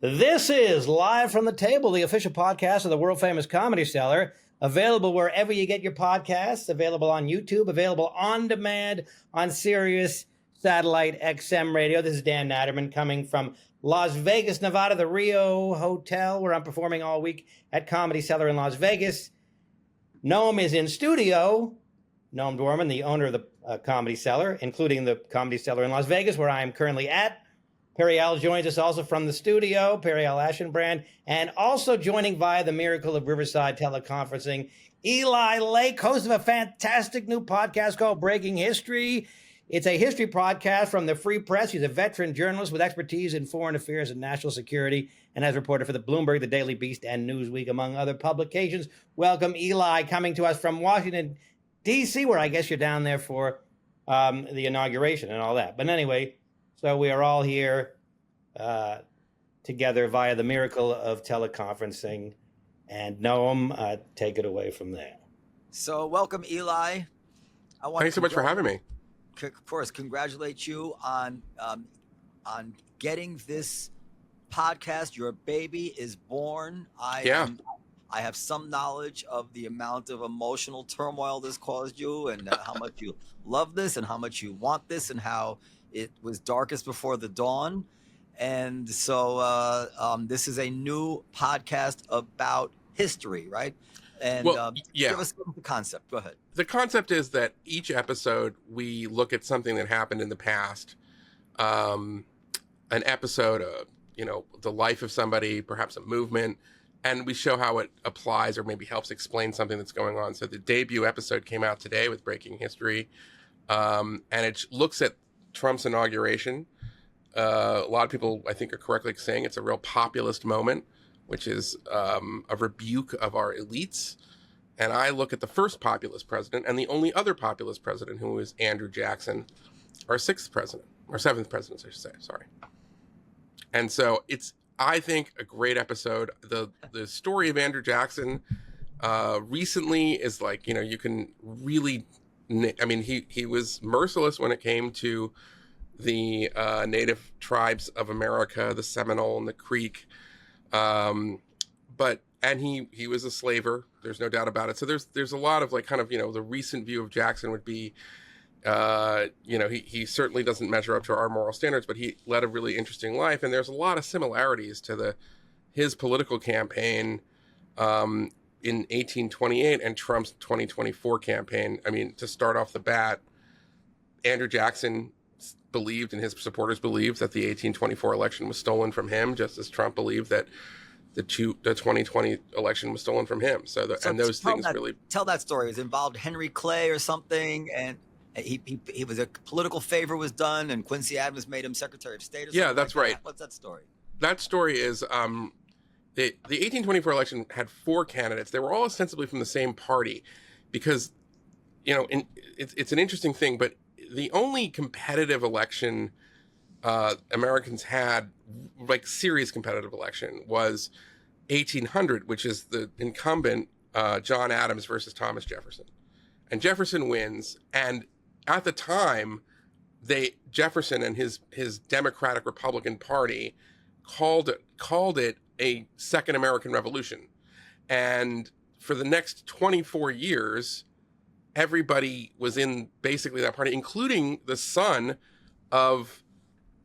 This is Live from the Table, the official podcast of the world-famous Comedy Cellar, available wherever you get your podcasts, available on YouTube, available on demand on Sirius Satellite XM Radio. This is Dan Natterman coming from Las Vegas, Nevada, the Rio Hotel, where I'm performing all week at Comedy Cellar in Las Vegas. Noam is in studio. Noam Dworman, the owner of the Comedy Cellar, including the Comedy Cellar in Las Vegas, where I am currently at. Perry Al joins us also from the studio, Perry Al Aschenbrand, and also joining via the miracle of Riverside teleconferencing, Eli Lake, host of a fantastic new podcast called Breaking History. It's a history podcast from the Free Press. He's a veteran journalist with expertise in foreign affairs and national security, and has reported for the Bloomberg, the Daily Beast, and Newsweek, among other publications. Welcome, Eli, coming to us from Washington, D.C., where I guess you're down there for the inauguration and all that. But anyway, so we are all here together via the miracle of teleconferencing. And Noam, take it away from there. So welcome, Eli. Thanks so much for having me. Of course, congratulate you on getting this podcast. Your baby is born. I have some knowledge of the amount of emotional turmoil this caused you, and how much you love this, and how much you want this, and how it was darkest before the dawn. And so this is a new podcast about history, right? And give us the concept. Go ahead. The concept is that each episode we look at something that happened in the past, an episode of, the life of somebody, perhaps a movement, and we show how it applies or maybe helps explain something that's going on. So the debut episode came out today with Breaking History, and it looks at Trump's inauguration. A lot of people, I think, are correctly saying it's a real populist moment, which is a rebuke of our elites. And I look at the first populist president and the only other populist president, who is Andrew Jackson, our seventh president, I should say, sorry. And so it's, I think, a great episode. The story of Andrew Jackson recently is like, you can really, he was merciless when it came to the native tribes of America, the Seminole and the Creek. And he was a slaver. There's no doubt about it. So there's a lot of the recent view of Jackson would be, he certainly doesn't measure up to our moral standards, but he led a really interesting life. And there's a lot of similarities to his political campaign in 1828 and Trump's 2024 campaign. I mean, to start off the bat, Andrew Jackson believed, and his supporters believed, that the 1824 election was stolen from him, just as Trump believed that the 2020 election was stolen from him. So those things really tell that story. It was involved Henry Clay or something, and he was a political favor was done, and Quincy Adams made him Secretary of State. Or something that's like right. That. What's that story? That story is the 1824 election had 4 candidates. They were all ostensibly from the same party, because it's an interesting thing, but the only competitive election Americans had, like serious competitive election, was 1800, which is the incumbent John Adams versus Thomas Jefferson. And Jefferson wins. And at the time, Jefferson and his Democratic Republican Party called it a second American Revolution. And for the next 24 years, everybody was in basically that party, including the son of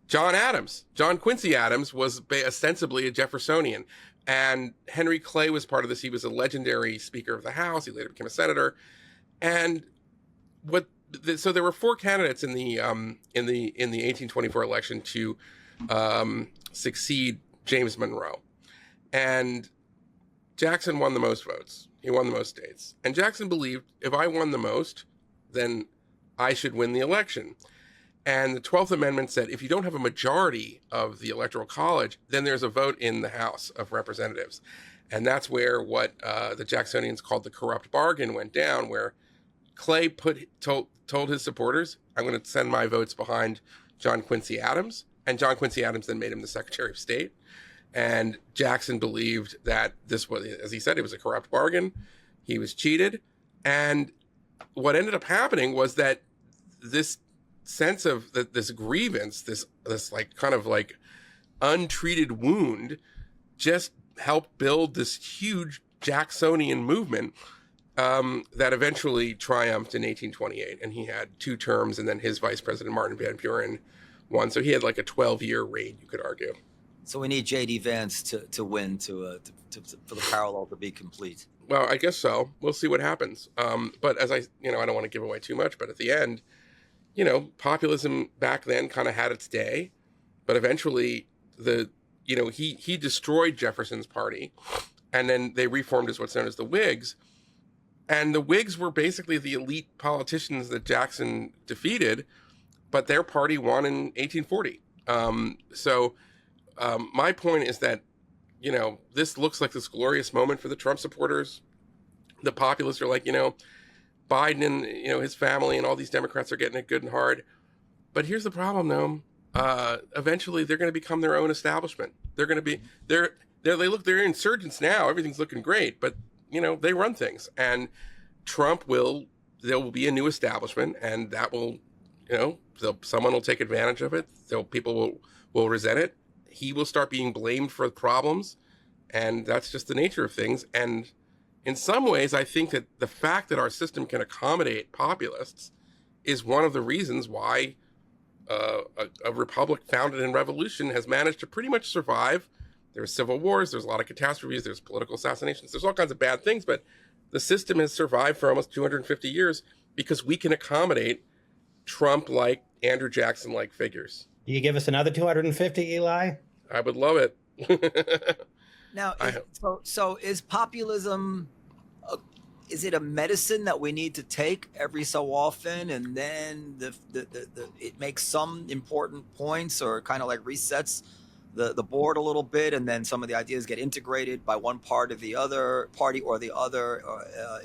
John Adams. John Quincy Adams was ostensibly a Jeffersonian. And Henry Clay was part of this. He was a legendary Speaker of the House. He later became a senator. And so there were 4 candidates in the 1824 election to succeed James Monroe. And Jackson won the most votes. He won the most states. And Jackson believed, if I won the most, then I should win the election. And the 12th Amendment said, if you don't have a majority of the Electoral College, then there's a vote in the House of Representatives. And that's where what the Jacksonians called the corrupt bargain went down, where Clay told his supporters, I'm going to send my votes behind John Quincy Adams. And John Quincy Adams then made him the Secretary of State. And Jackson believed that this was, as he said, it was a corrupt bargain. He was cheated. And what ended up happening was that this sense of this grievance, this like kind of like untreated wound just helped build this huge Jacksonian movement that eventually triumphed in 1828. And he had 2 terms, and then his vice president, Martin Van Buren, won. So he had like a 12-year reign, you could argue. So we need J.D. Vance to win for the parallel to be complete. Well, I guess so. We'll see what happens. But as I don't want to give away too much, but at the end, populism back then kind of had its day, but eventually he destroyed Jefferson's party, and then they reformed as what's known as the Whigs. And the Whigs were basically the elite politicians that Jackson defeated, but their party won in 1840. My point is that, this looks like this glorious moment for the Trump supporters. The populists are like, Biden and, his family and all these Democrats are getting it good and hard. But here's the problem, though. Eventually, they're going to become their own establishment. They're going to be, they're insurgents now. Everything's looking great, but, they run things. And there will be a new establishment, and that will, someone will take advantage of it. So people will resent it. He will start being blamed for the problems, and that's just the nature of things. And in some ways, I think that the fact that our system can accommodate populists is one of the reasons why a republic founded in revolution has managed to pretty much survive. There's civil wars, there's a lot of catastrophes, there's political assassinations, there's all kinds of bad things, but the system has survived for almost 250 years because we can accommodate Trump-like, Andrew Jackson-like figures. Do you give us another 250, Eli? I would love it. Now, so is populism, is it a medicine that we need to take every so often, and then it makes some important points or kind of like resets the board a little bit, and then some of the ideas get integrated by one party or the other?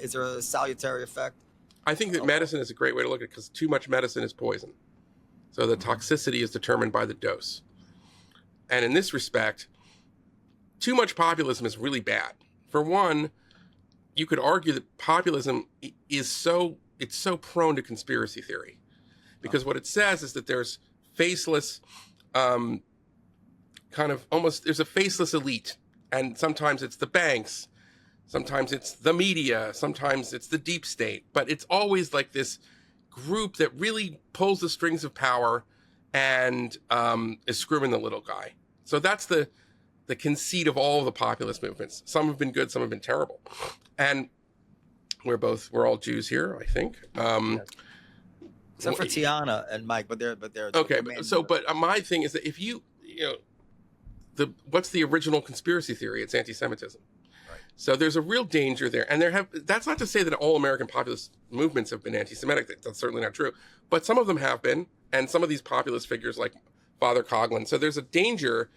Is there a salutary effect? I think that medicine is a great way to look at it, because too much medicine is poison. So the toxicity is determined by the dose. And in this respect, too much populism is really bad. For one, you could argue that populism is so prone to conspiracy theory, because what it says is that there's faceless, there's a faceless elite, and sometimes it's the banks, sometimes it's the media, sometimes it's the deep state, but it's always like this group that really pulls the strings of power and is screwing the little guy. So that's the conceit of all of the populist movements. Some have been good, some have been terrible. And we're all Jews here, I think. Except for Tiana and Mike, but they're okay. But my thing is that if what's the original conspiracy theory? It's anti-Semitism. Right. So there's a real danger there. And that's not to say that all American populist movements have been anti-Semitic. That's certainly not true. But some of them have been, and some of these populist figures like Father Coughlin. So there's a danger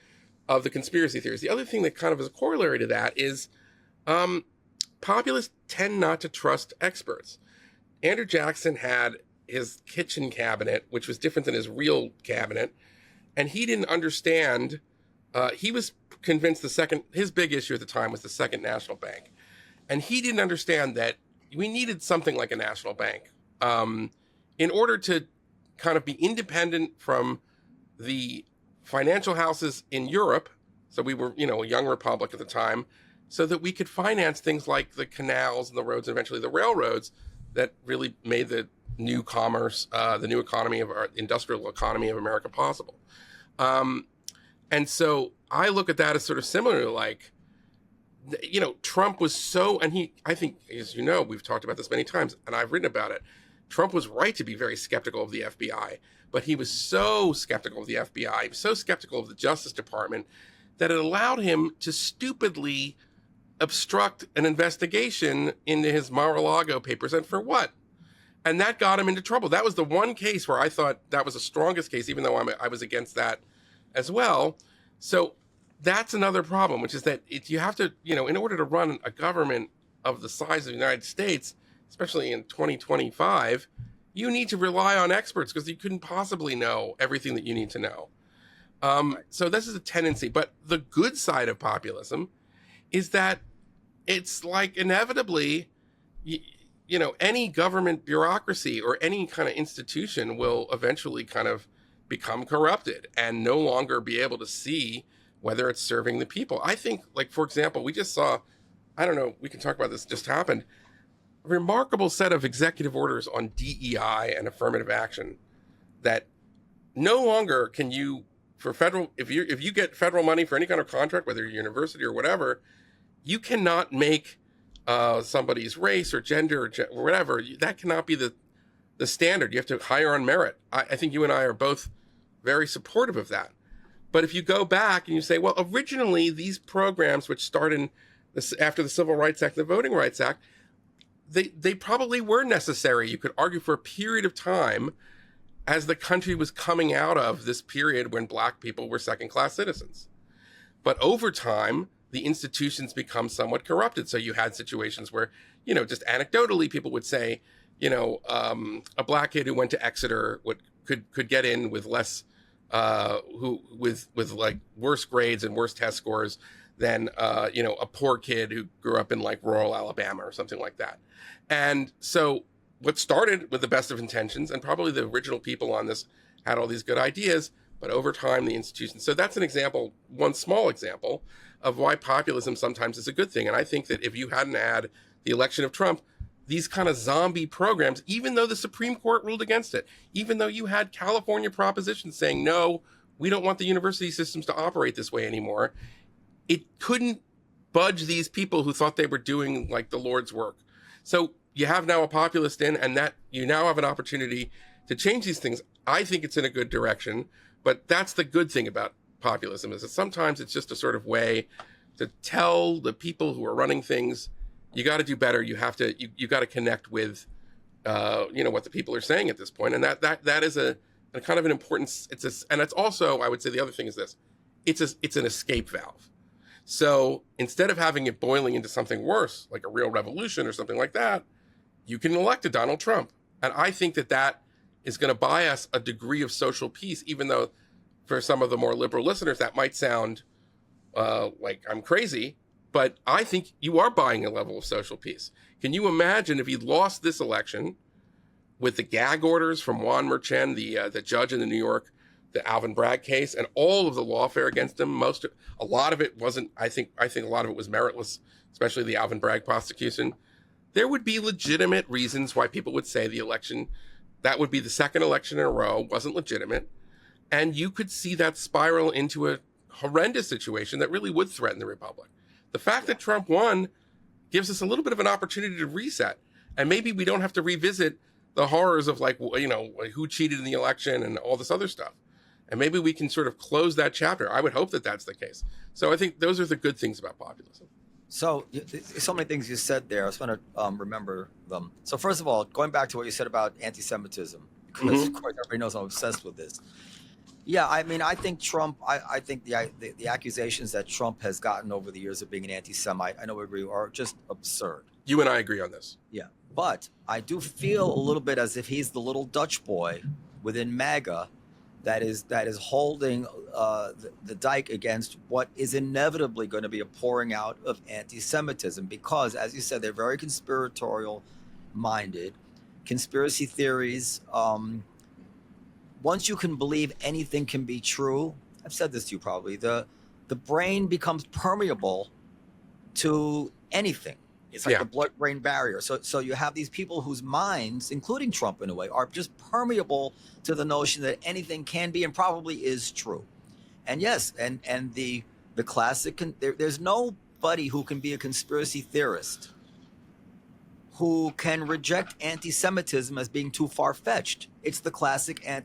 of the conspiracy theories. The other thing that kind of is a corollary to that is populists tend not to trust experts. Andrew Jackson had his kitchen cabinet, which was different than his real cabinet, and he didn't understand. He was convinced his big issue at the time was the Second National Bank. And he didn't understand that we needed something like a national bank in order to kind of be independent from the financial houses in Europe. So we were, a young republic at the time, so that we could finance things like the canals and the roads, and eventually the railroads that really made the new commerce, the new economy of our industrial economy of America possible. And so I look at that as sort of similar to like, Trump was I think, as you know, we've talked about this many times and I've written about it. Trump was right to be very skeptical of the FBI, but he was so skeptical of the FBI, he was so skeptical of the Justice Department that it allowed him to stupidly obstruct an investigation into his Mar-a-Lago papers. And for what? And that got him into trouble. That was the one case where I thought that was the strongest case, even though I was against that as well. So that's another problem, which is that you have to, in order to run a government of the size of the United States, especially in 2025, you need to rely on experts because you couldn't possibly know everything that you need to know. So this is a tendency. But the good side of populism is that it's like inevitably, any government bureaucracy or any kind of institution will eventually kind of become corrupted and no longer be able to see whether it's serving the people. I think, like, for example, we just saw, I don't know, we can talk about this, just happened, a remarkable set of executive orders on DEI and affirmative action that no longer can you, for federal, if you get federal money for any kind of contract, whether you're a university or whatever, you cannot make somebody's race or gender or whatever. That cannot be the standard. You have to hire on merit. I think you and I are both very supportive of that. But if you go back and you say, well, originally these programs, which started after the Civil Rights Act, the Voting Rights Act, they probably were necessary. You could argue for a period of time as the country was coming out of this period when black people were second-class citizens. But over time, the institutions become somewhat corrupted. So you had situations where, just anecdotally, people would say, a black kid who went to Exeter could get in with less, with like worse grades and worse test scores than, a poor kid who grew up in like rural Alabama or something like that. And so what started with the best of intentions, and probably the original people on this had all these good ideas, but over time, the institutions. So that's an example, one small example of why populism sometimes is a good thing. And I think that if you hadn't had the election of Trump, these kind of zombie programs, even though the Supreme Court ruled against it, even though you had California propositions saying, no, we don't want the university systems to operate this way anymore, it couldn't budge these people who thought they were doing like the Lord's work. So you have now a populist in, and that you now have an opportunity to change these things. I think it's in a good direction, but that's the good thing about populism, is that sometimes it's just a sort of way to tell the people who are running things, you got to do better. You have to, you got to connect with, what the people are saying at this point. And that is a kind of an important, and it's also, I would say the other thing is this, it's an escape valve. So instead of having it boiling into something worse, like a real revolution or something like that, you can elect a Donald Trump. And I think that is going to buy us a degree of social peace, even though for some of the more liberal listeners, that might sound like I'm crazy, but I think you are buying a level of social peace. Can you imagine if he lost this election with the gag orders from Juan Merchan, the judge in the New York, the Alvin Bragg case, and all of the lawfare against him? A lot of it wasn't, I think a lot of it was meritless, especially the Alvin Bragg prosecution. There would be legitimate reasons why people would say the election, that would be the second election in a row, wasn't legitimate. And you could see that spiral into a horrendous situation that really would threaten the republic. The fact that Trump won gives us a little bit of an opportunity to reset. And maybe we don't have to revisit the horrors of who cheated in the election and all this other stuff. And maybe we can sort of close that chapter. I would hope that that's the case. So I think those are the good things about populism. So many things you said there. I just want to remember them. So first of all, going back to what you said about anti-Semitism, because of course everybody knows I'm obsessed with this. Yeah, I mean, I think Trump, I think the accusations that Trump has gotten over the years of being an anti-Semite, I know we agree, are just absurd. You and I agree on this. Yeah, but I do feel a little bit as if he's the little Dutch boy within MAGA that is holding the dike against what is inevitably going to be a pouring out of anti-Semitism, because, as you said, they're very conspiratorial minded. Conspiracy theories, once you can believe anything can be true, I've said this to you probably, the brain becomes permeable to anything. It's like the blood-brain barrier. So you have these people whose minds, including Trump in a way, are just permeable to the notion that anything can be and probably is true. And yes, and the classic, there's nobody who can be a conspiracy theorist who can reject anti-Semitism as being too far-fetched. It's the classic Can I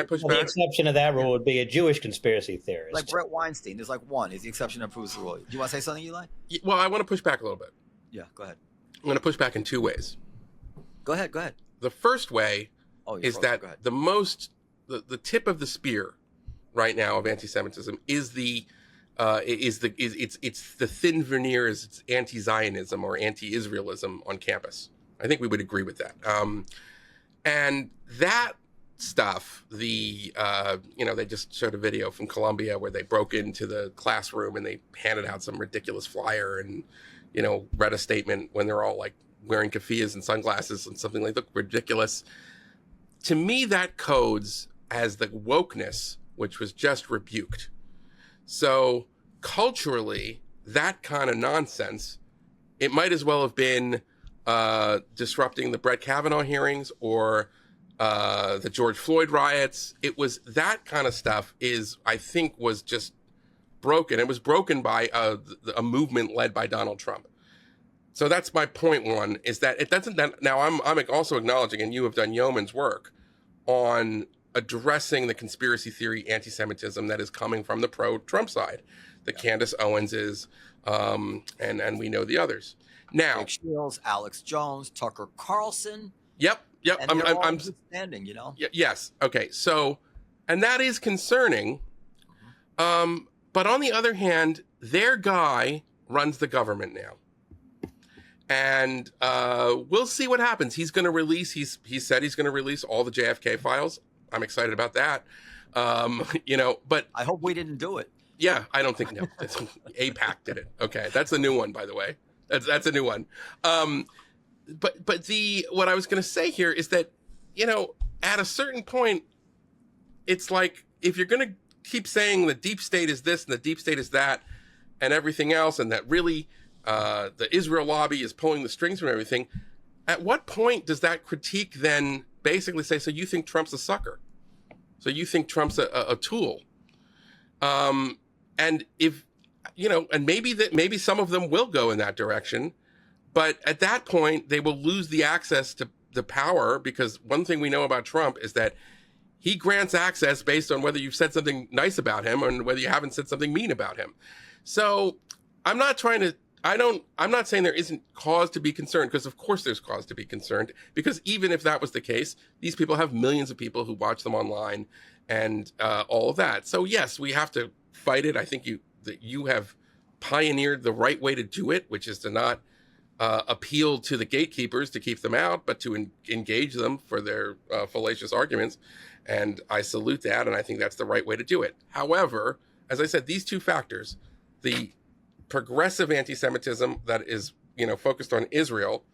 push back? The exception of that rule would be a Jewish conspiracy theorist. Like Brett Weinstein. There's like one. Is the exception that proves the rule. Do you want to say something, Eli? Well, I want to push back a little bit. Yeah, go ahead. I'm going to push back in two ways. Go ahead. The first way is that the tip of the spear right now of anti-Semitism is the thin veneer, is it's anti-Zionism or anti-Israelism on campus. I think we would agree with that. And that stuff, they just showed a video from Columbia where they broke into the classroom and they handed out some ridiculous flyer and, read a statement when they're all like wearing keffiyehs and sunglasses and something like, look ridiculous. to me, that codes as the wokeness, which was just rebuked. So culturally, that kind of nonsense, it might as well have been disrupting the Brett Kavanaugh hearings or the George Floyd riots. It was that kind of stuff I think was just broken. It was broken by a movement led by Donald Trump. So that's my point one, is that it doesn't, now I'm also acknowledging, and you have done yeoman's work on addressing the conspiracy theory anti-Semitism that is coming from the pro-Trump side, the Candace Owenses, and we know the others. Now, Rick Shields, Alex Jones, Tucker Carlson. Yep. And they're all standing, you know? Yes. Okay. So, and that is concerning. But on the other hand, their guy runs the government now. And we'll see what happens. He's going to release, he said he's going to release all the JFK files. I'm excited about that. But I hope we didn't do it. Yeah, I don't think, no. APAC did it. Okay. That's a new one, by the way. That's a new one. But what I was going to say here is that, at a certain point, it's like, if you're going to keep saying the deep state is this and the deep state is that and everything else, and that really the Israel lobby is pulling the strings from everything, at what point does that critique then basically say, so you think Trump's a sucker? So you think Trump's a tool? And if, and maybe some of them will go in that direction. But at that point, they will lose the access to the power, because one thing we know about Trump is that he grants access based on whether you've said something nice about him and whether you haven't said something mean about him. So I'm not saying there isn't cause to be concerned, because of course there's cause to be concerned, because even if that was the case, these people have millions of people who watch them online and all of that. So yes, we have to fight it. I think you have pioneered the right way to do it, which is to not appeal to the gatekeepers to keep them out, but to engage them for their fallacious arguments. And I salute that, and I think that's the right way to do it. However, as I said, these two factors, the progressive anti-Semitism that is, focused on Israel,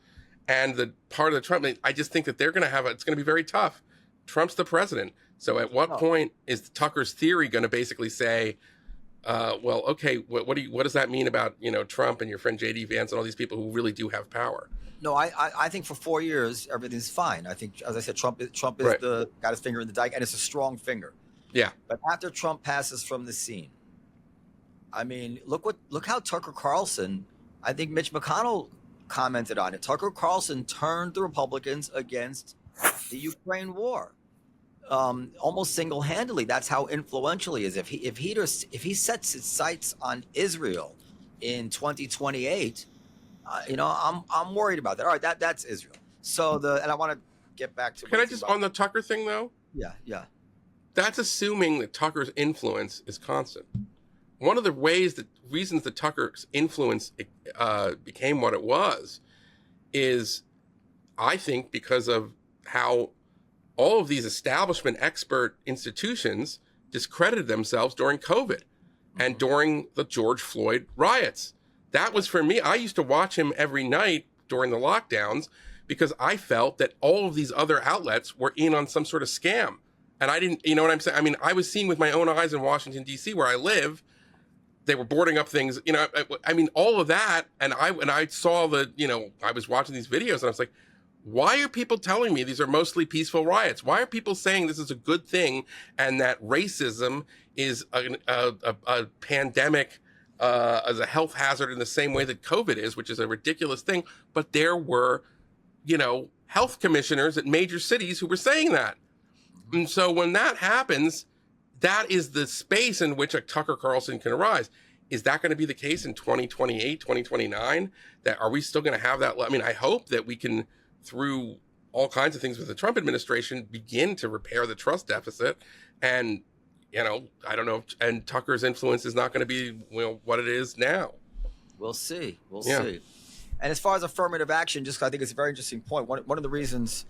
and the part of the Trump, I just think that it's going to be very tough. Trump's the president. So at what point is Tucker's theory going to basically say, well, okay, what does that mean about, Trump and your friend J.D. Vance and all these people who really do have power? No, I think for 4 years, everything's fine. I think, as I said, Trump is right. Got his finger in the dike, and it's a strong finger. Yeah. But after Trump passes from the scene, I mean, look how Tucker Carlson, I think Mitch McConnell commented on it. Tucker Carlson turned the Republicans against the Ukraine war. Almost single-handedly. That's how influential he is. If he sets his sights on Israel in 2028, I'm worried about that. All right, that's Israel. So and I want to get back to. Can I just on the Tucker thing though? Yeah. That's assuming that Tucker's influence is constant. One of the reasons that Tucker's influence became what it was is, I think, because of how all of these establishment expert institutions discredited themselves during COVID and during the George Floyd riots. That was, for me, I used to watch him every night during the lockdowns because I felt that all of these other outlets were in on some sort of scam. And I didn't, you know what I'm saying? I mean, I was seeing with my own eyes in Washington, D.C., where I live, they were boarding up things, I mean, all of that. And I saw I was watching these videos and I was like, why are people telling me these are mostly peaceful riots? Why are people saying this is a good thing and that racism is a pandemic, as a health hazard in the same way that COVID is, which is a ridiculous thing? But there were, health commissioners at major cities who were saying that. And so when that happens, that is the space in which a Tucker Carlson can arise. Is that going to be the case in 2028, 2029? Are we still going to have that? I mean, I hope that we can, through all kinds of things with the Trump administration, begin to repair the trust deficit. And, I don't know, and Tucker's influence is not going to be what it is now. We'll see. We'll see. And as far as affirmative action, I think it's a very interesting point. One of the reasons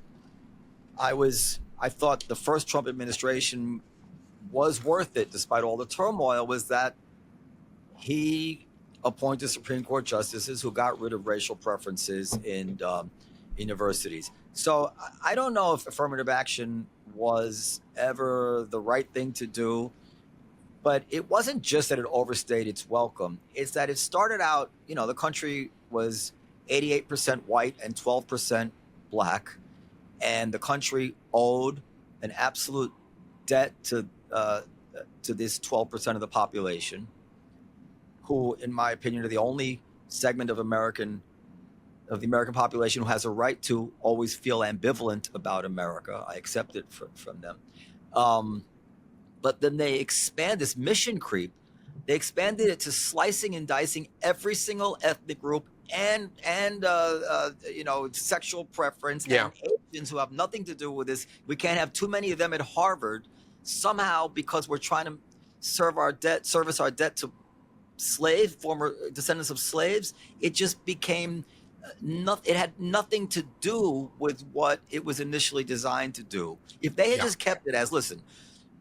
I thought the first Trump administration was worth it, despite all the turmoil, was that he appointed Supreme Court justices who got rid of racial preferences in universities. So I don't know if affirmative action was ever the right thing to do, but it wasn't just that it overstayed its welcome. It's that it started out, the country was 88% white and 12% black, and the country owed an absolute debt to this 12% of the population, who, in my opinion, are the only segment of the American population who has a right to always feel ambivalent about America. I accept it from them. But then they expand this mission creep. They expanded it to slicing and dicing every single ethnic group and sexual preference, and Asians who have nothing to do with this. We can't have too many of them at Harvard somehow, because we're trying to service our debt to former descendants of slaves. It just became it had nothing to do with what it was initially designed to do. If they had just kept it as, listen,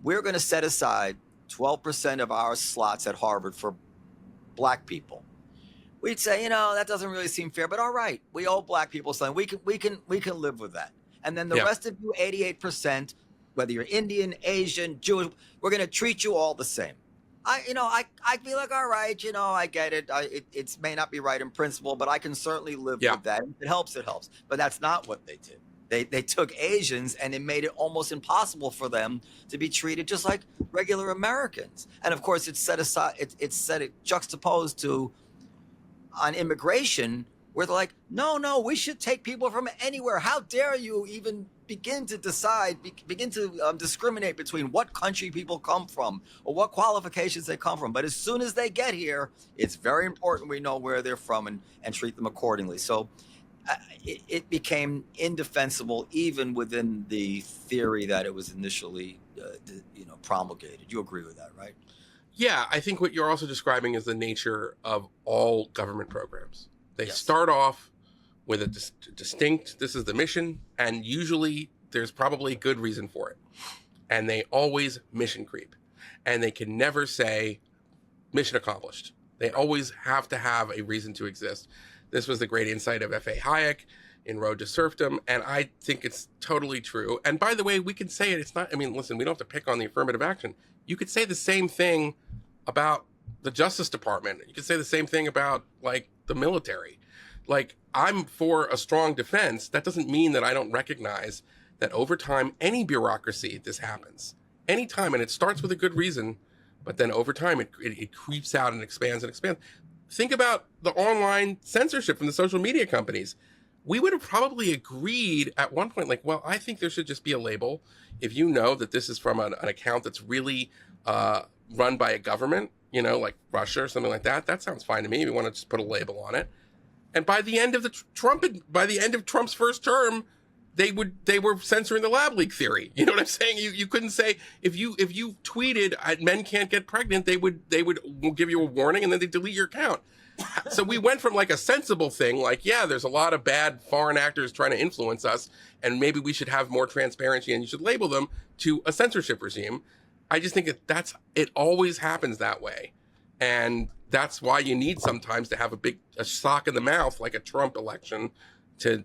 we're going to set aside 12% of our slots at Harvard for black people, we'd say, that doesn't really seem fair, but all right, we owe black people something. We can live with that. And then the rest of you, 88%, whether you're Indian, Asian, Jewish, we're going to treat you all the same. I feel like, all right, I get it. It may not be right in principle, but I can certainly live with that. If it helps, it helps. But that's not what they did. They took Asians and it made it almost impossible for them to be treated just like regular Americans. And of course, it's juxtaposed to on immigration, where they're like, no, we should take people from anywhere. How dare you even begin to discriminate between what country people come from or what qualifications they come from. But as soon as they get here, it's very important we know where they're from and treat them accordingly. So it became indefensible even within the theory that it was initially promulgated. You agree with that, right? Yeah, I think what you're also describing is the nature of all government programs. They start off with a distinct, this is the mission, and usually there's probably a good reason for it. And they always mission creep. And they can never say, mission accomplished. They always have to have a reason to exist. This was the great insight of F.A. Hayek in Road to Serfdom, and I think it's totally true. And by the way, we can say it. It's not, listen, we don't have to pick on the affirmative action. You could say the same thing about the Justice Department. You could say the same thing about, the military. I'm for a strong defense. That doesn't mean that I don't recognize that over time, any bureaucracy, this happens. Anytime, and it starts with a good reason, but then over time, it creeps out and expands and expands. Think about the online censorship from the social media companies. We would have probably agreed at one point, I think there should just be a label. If you know that this is from an account that's really run by a government, like Russia or something like that, that sounds fine to me. We want to just put a label on it. And by the end of Trump's first term, they were censoring the lab leak theory. You know what I'm saying? You couldn't say, if you tweeted men can't get pregnant, they would give you a warning and then they delete your account. So we went from a sensible thing, there's a lot of bad foreign actors trying to influence us, and maybe we should have more transparency and you should label them, to a censorship regime. I just think it always happens that way. And that's why you need sometimes to have a sock in the mouth, like a Trump election, to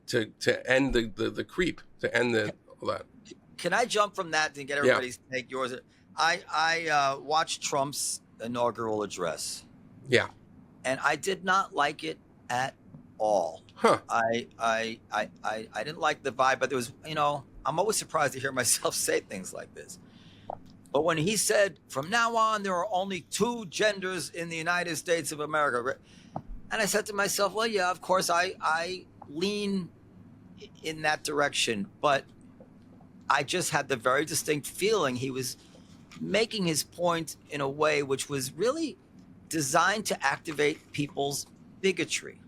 end the creep, to end all that. Can I jump from that and get everybody's take? Yours. I watched Trump's inaugural address. Yeah. And I did not like it at all. Huh. I didn't like the vibe, but there was, I'm always surprised to hear myself say things like this. But when he said, from now on, there are only 2 genders in the United States of America. And I said to myself, well, yeah, of course, I lean in that direction. But I just had the very distinct feeling he was making his point in a way which was really designed to activate people's bigotry.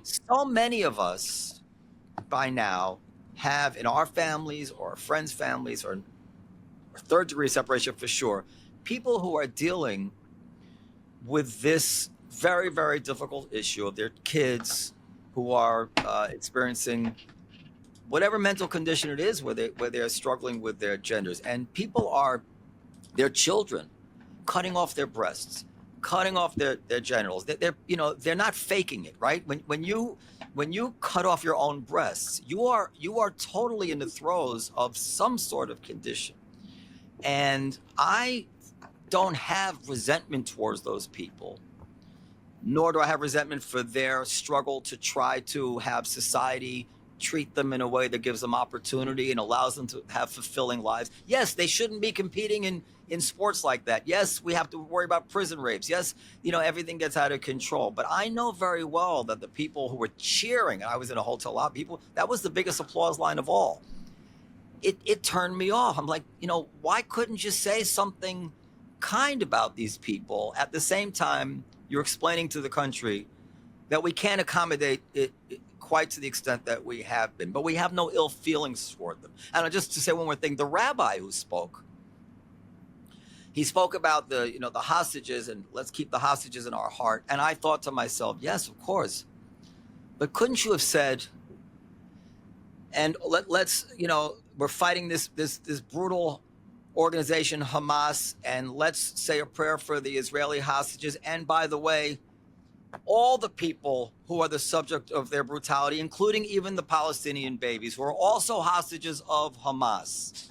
So many of us by now have in our families or our friends' families or third degree separation for sure, people who are dealing with this very, very difficult issue of their kids who are experiencing whatever mental condition it is where they're struggling with their genders. And their children cutting off their breasts, cutting off their genitals. They're not faking it, right? When you when you cut off your own breasts, you are totally in the throes of some sort of condition. And I don't have resentment towards those people, nor do I have resentment for their struggle to try to have society treat them in a way that gives them opportunity and allows them to have fulfilling lives. Yes, they shouldn't be competing in sports like that. Yes, we have to worry about prison rapes. Yes, everything gets out of control. But I know very well that the people who were cheering, and I was in a hotel, a lot of people, that was the biggest applause line of all. It turned me off. I'm like, why couldn't you say something kind about these people? At the same time, you're explaining to the country that we can't accommodate it quite to the extent that we have been, but we have no ill feelings toward them. And just to say one more thing, the rabbi who spoke, he spoke about the hostages, and let's keep the hostages in our heart. And I thought to myself, yes, of course, but couldn't you have said, and let's we're fighting this brutal organization Hamas, and let's say a prayer for the Israeli hostages. And by the way, all the people who are the subject of their brutality, including even the Palestinian babies, who are also hostages of Hamas.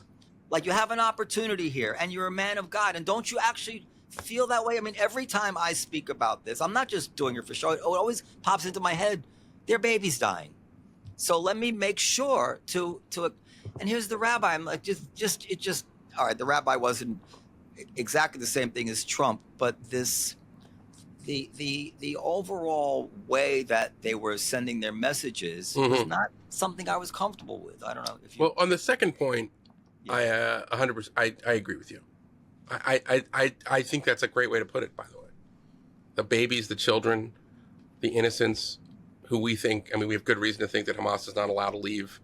Like, you have an opportunity here, and you're a man of God. And don't you actually feel that way? I mean, every time I speak about this, I'm not just doing it for show. It always pops into my head, their baby's dying. So let me make sure to and here's the rabbi. I'm like, all right, the rabbi wasn't exactly the same thing as Trump, but the overall way that they were sending their messages was not something I was comfortable with. I don't know if you... Well, on the second point, yeah. I 100%, I agree with you. I think that's a great way to put it, by the way. The babies, the children, the innocents, who we have good reason to think that Hamas is not allowed to leave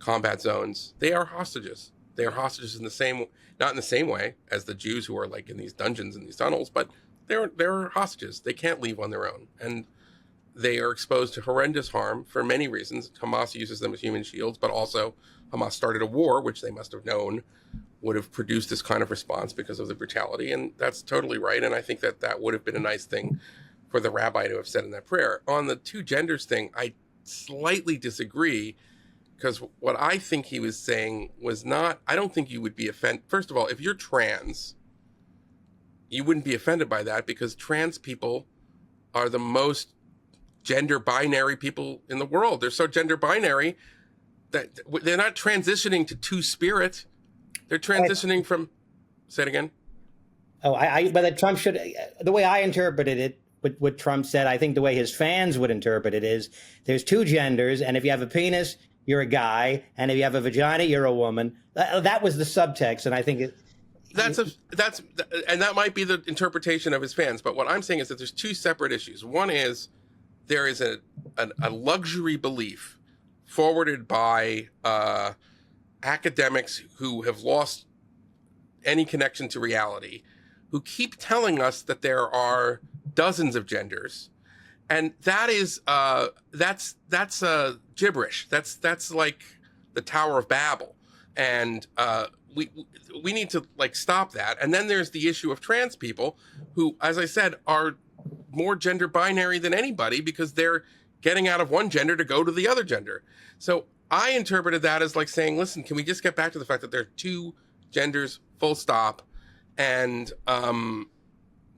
combat zones. They are hostages. They are hostages not in the same way as the Jews who are like in these dungeons and these tunnels, but they're hostages. They can't leave on their own, and they are exposed to horrendous harm for many reasons. Hamas uses them as human shields, but also Hamas started a war, which they must have known would have produced this kind of response because of the brutality, and that's totally right. And I think that would have been a nice thing for the rabbi to have said in that prayer. On the two genders thing, I slightly disagree, because what I think he was saying was not, I don't think you would be offended. First of all, if you're trans, you wouldn't be offended by that, because trans people are the most gender binary people in the world. They're so gender binary that they're not transitioning to two-spirit. They're transitioning from, say it again. Oh, but that Trump should, the way I interpreted it, what Trump said, I think the way his fans would interpret it is, there's two genders, and if you have a penis, you're a guy, and if you have a vagina, you're a woman. That was the subtext, and I think and that might be the interpretation of his fans. But what I'm saying is that there's two separate issues. One is there is a luxury belief forwarded by academics who have lost any connection to reality, who keep telling us that there are dozens of genders, and that is that's gibberish. That's like the Tower of Babel, and we need to stop that. And then there's the issue of trans people who, as I said, are more gender binary than anybody, because they're getting out of one gender to go to the other gender. So I interpreted that as saying, listen, can we just get back to the fact that there are two genders, full stop? And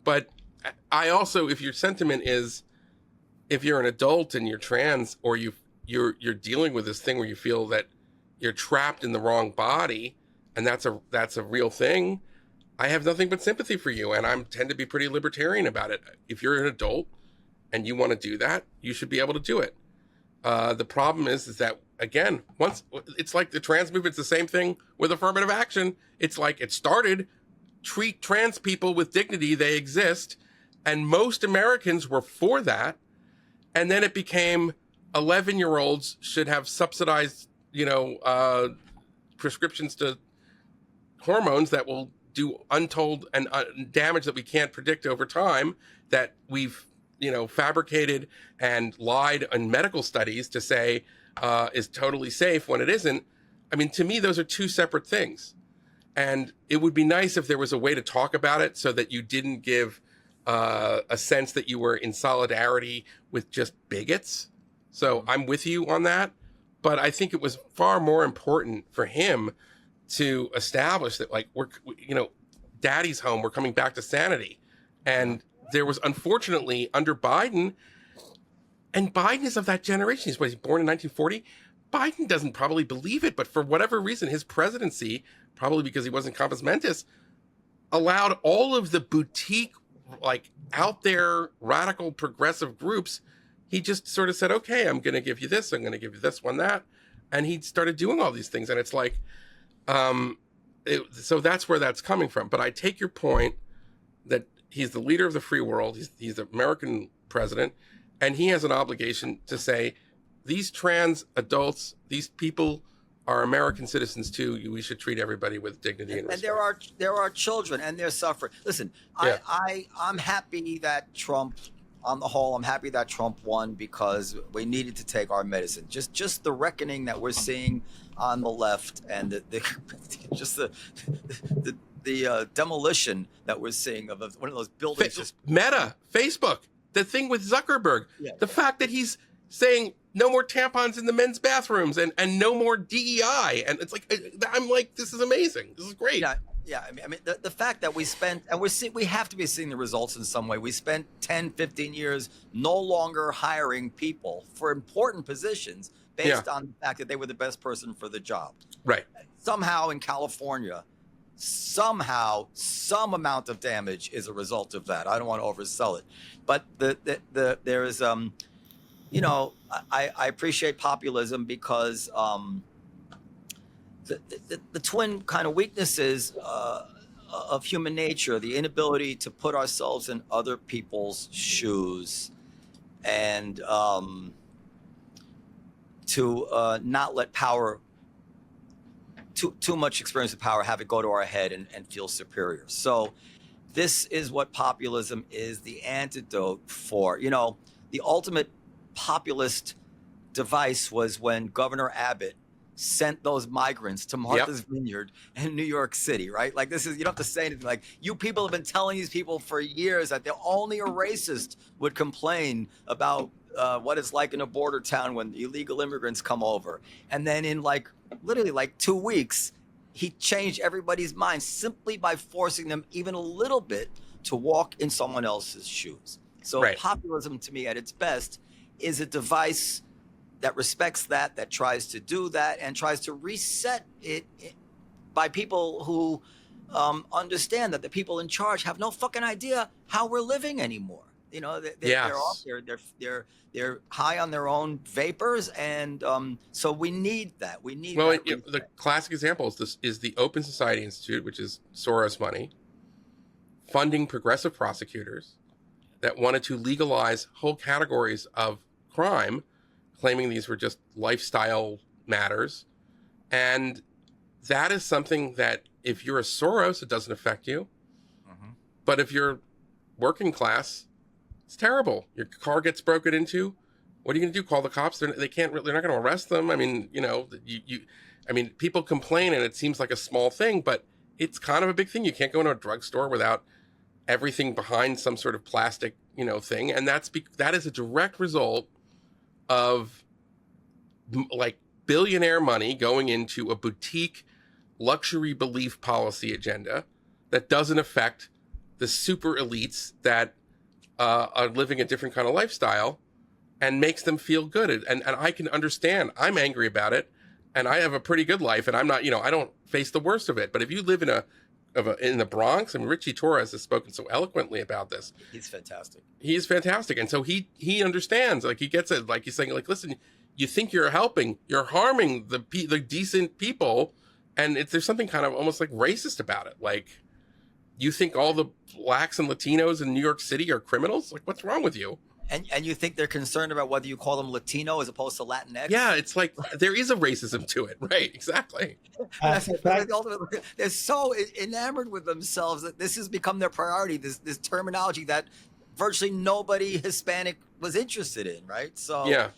but I also, if your sentiment is, if you're an adult and you're trans, or you're dealing with this thing where you feel that you're trapped in the wrong body, and that's a real thing, I have nothing but sympathy for you, and I tend to be pretty libertarian about it. If you're an adult and you want to do that, you should be able to do it. The problem is that, again, it's like the trans movement's the same thing with affirmative action. It's like it started, treat trans people with dignity, they exist, and most Americans were for that, and then it became 11-year-olds should have subsidized, prescriptions to hormones that will do untold and damage that we can't predict over time, that we've fabricated and lied in medical studies to say is totally safe when it isn't. I mean, to me, those are two separate things. And it would be nice if there was a way to talk about it so that you didn't give a sense that you were in solidarity with just bigots. So I'm with you on that. But I think it was far more important for him to establish that, like, daddy's home, we're coming back to sanity. And there was, unfortunately, under Biden, and Biden is of that generation. He's born in 1940. Biden doesn't probably believe it, but for whatever reason, his presidency, probably because he wasn't compos mentis, allowed all of the boutique, like, out there radical progressive groups. He just sort of said, okay, I'm going to give you this. I'm going to give you this one, that. And he started doing all these things. And it's like, so that's where that's coming from. But I take your point that he's the leader of the free world. He's the American president. And he has an obligation to say, these trans adults, these people are American citizens too. We should treat everybody with dignity and respect. And there are children and they're suffering. Listen, yeah. I'm happy that Trump, on the whole, I'm happy that Trump won because we needed to take our medicine. Just the reckoning that we're seeing on the left and the demolition that we're seeing of one of those buildings. Meta, Facebook, the thing with Zuckerberg, the fact that he's saying no more tampons in the men's bathrooms and no more DEI. And it's like, I'm like, this is amazing. This is great. Yeah, I mean, the fact that we spent, and we have to be seeing the results in some way. We spent 10, 15 years no longer hiring people for important positions based on the fact that they were the best person for the job. Right. Somehow in California, some amount of damage is a result of that. I don't want to oversell it, but there is, I appreciate populism because the twin kind of weaknesses of human nature, the inability to put ourselves in other people's shoes and to not let power, too much experience of power, have it go to our head and feel superior. So this is what populism is, the antidote for, the ultimate populist device was when Governor Abbott sent those migrants to Martha's Vineyard in New York City, right? Like, this is, you don't have to say anything. Like, you people have been telling these people for years that only a racist would complain about what it's like in a border town when illegal immigrants come over. And then in literally 2 weeks, he changed everybody's mind simply by forcing them even a little bit to walk in someone else's shoes. So populism, to me, at its best, is a device that respects that tries to do that and tries to reset it by people who understand that the people in charge have no fucking idea how we're living anymore. They're off there. They're high on their own vapors, and so we need that. We need. Well, the classic example is the Open Society Institute, which is Soros money, funding progressive prosecutors that wanted to legalize whole categories of crime, claiming these were just lifestyle matters. And that is something that if you're a Soros, it doesn't affect you. Mm-hmm. But if you're working class, it's terrible. Your car gets broken into. What are you going to do? Call the cops? They're not going to arrest them. I mean, people complain and it seems like a small thing, but it's kind of a big thing. You can't go into a drugstore without everything behind some sort of plastic, thing. And that is a direct result of billionaire money going into a boutique luxury belief policy agenda that doesn't affect the super elites that are living a different kind of lifestyle and makes them feel good. And I can understand. I'm angry about it, and I have a pretty good life, and I'm not, I don't face the worst of it. But if you live in the Bronx, Richie Torres has spoken so eloquently about this. He's fantastic. He's fantastic. And so he understands, he gets it. He's saying, listen, you think you're helping, you're harming the decent people. And there's something kind of almost racist about it. You think all the blacks and Latinos in New York City are criminals? What's wrong with you? And you think they're concerned about whether you call them Latino as opposed to Latinx? Yeah, it's there is a racism to it. Right, exactly. They're so enamored with themselves that this has become their priority, this terminology that virtually nobody Hispanic was interested in, right? So yeah.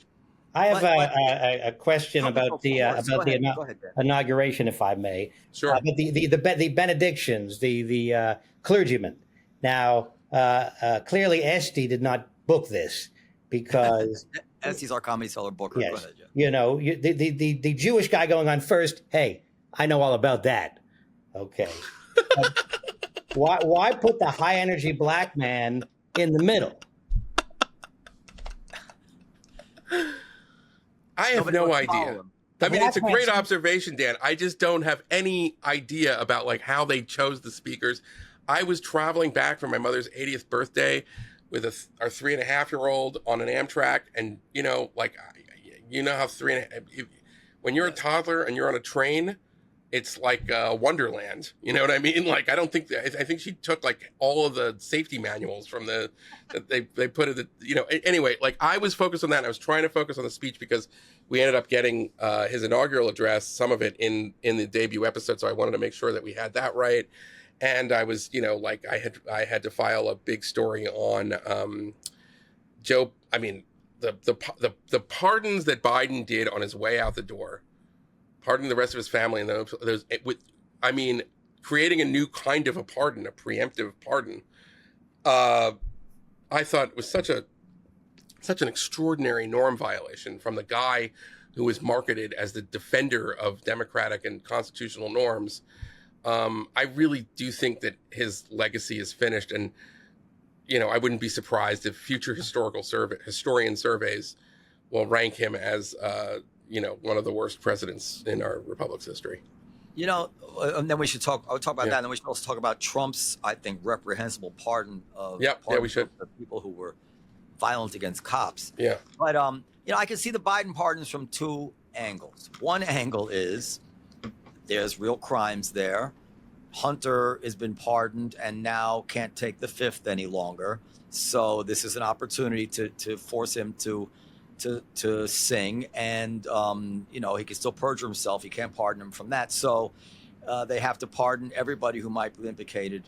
I have a question about the inauguration, if I may. Sure. The benedictions, the clergymen. Now, clearly, Esty did not book this because He's our comedy seller booker. Yes. Go ahead, yeah. You know, the Jewish guy going on first. Hey, I know all about that. Okay. Why put the high energy black man in the middle? I have no idea. I mean, it's a great observation, Dan. I just don't have any idea about like how they chose the speakers. I was traveling back from my mother's 80th birthday with our 3.5-year-old on an Amtrak, and you know, like, you know how when you're a toddler and you're on a train, it's like Wonderland. You know what I mean? Like, I think she took like all of the safety manuals from that they put it. You know, anyway, like I was focused on that. And I was trying to focus on the speech because we ended up getting his inaugural address, some of it in the debut episode. So I wanted to make sure that we had that right. And I was, you know, like I had to file a big story on Joe. I mean, the pardons that Biden did on his way out the door, pardoning the rest of his family, and those I mean, creating a new kind of a pardon, a preemptive pardon. I thought it was such an extraordinary norm violation from the guy who was marketed as the defender of democratic and constitutional norms. I really do think that his legacy is finished, and you know, I wouldn't be surprised if future historian surveys will rank him as you know, one of the worst presidents in our republic's history. You know, and then we should talk. I'll talk about that, and then we should also talk about Trump's, I think, reprehensible pardon of we should. The people who were violent against cops. Yeah, but you know, I can see the Biden pardons from two angles. One angle is there's real crimes there. Hunter has been pardoned and now can't take the fifth any longer. So this is an opportunity to force him to sing, and you know, he can still perjure himself. You can't pardon him from that. So they have to pardon everybody who might be implicated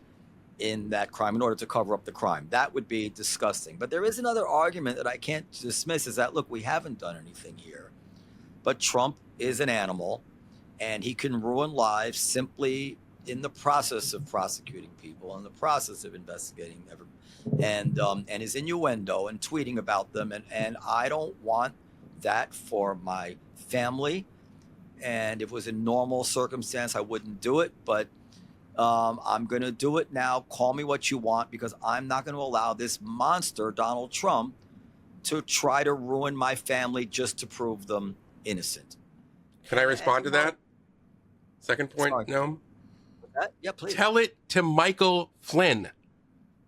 in that crime in order to cover up the crime. That would be disgusting. But there is another argument that I can't dismiss, is that, look, we haven't done anything here, but Trump is an animal, and he can ruin lives simply in the process of prosecuting people, in the process of investigating and his innuendo and tweeting about them. And I don't want that for my family. And if it was a normal circumstance, I wouldn't do it. But I'm going to do it now. Call me what you want, because I'm not going to allow this monster, Donald Trump, to try to ruin my family just to prove them innocent. Can I respond to that? Second point, Noam? Yeah, please. Tell it to Michael Flynn.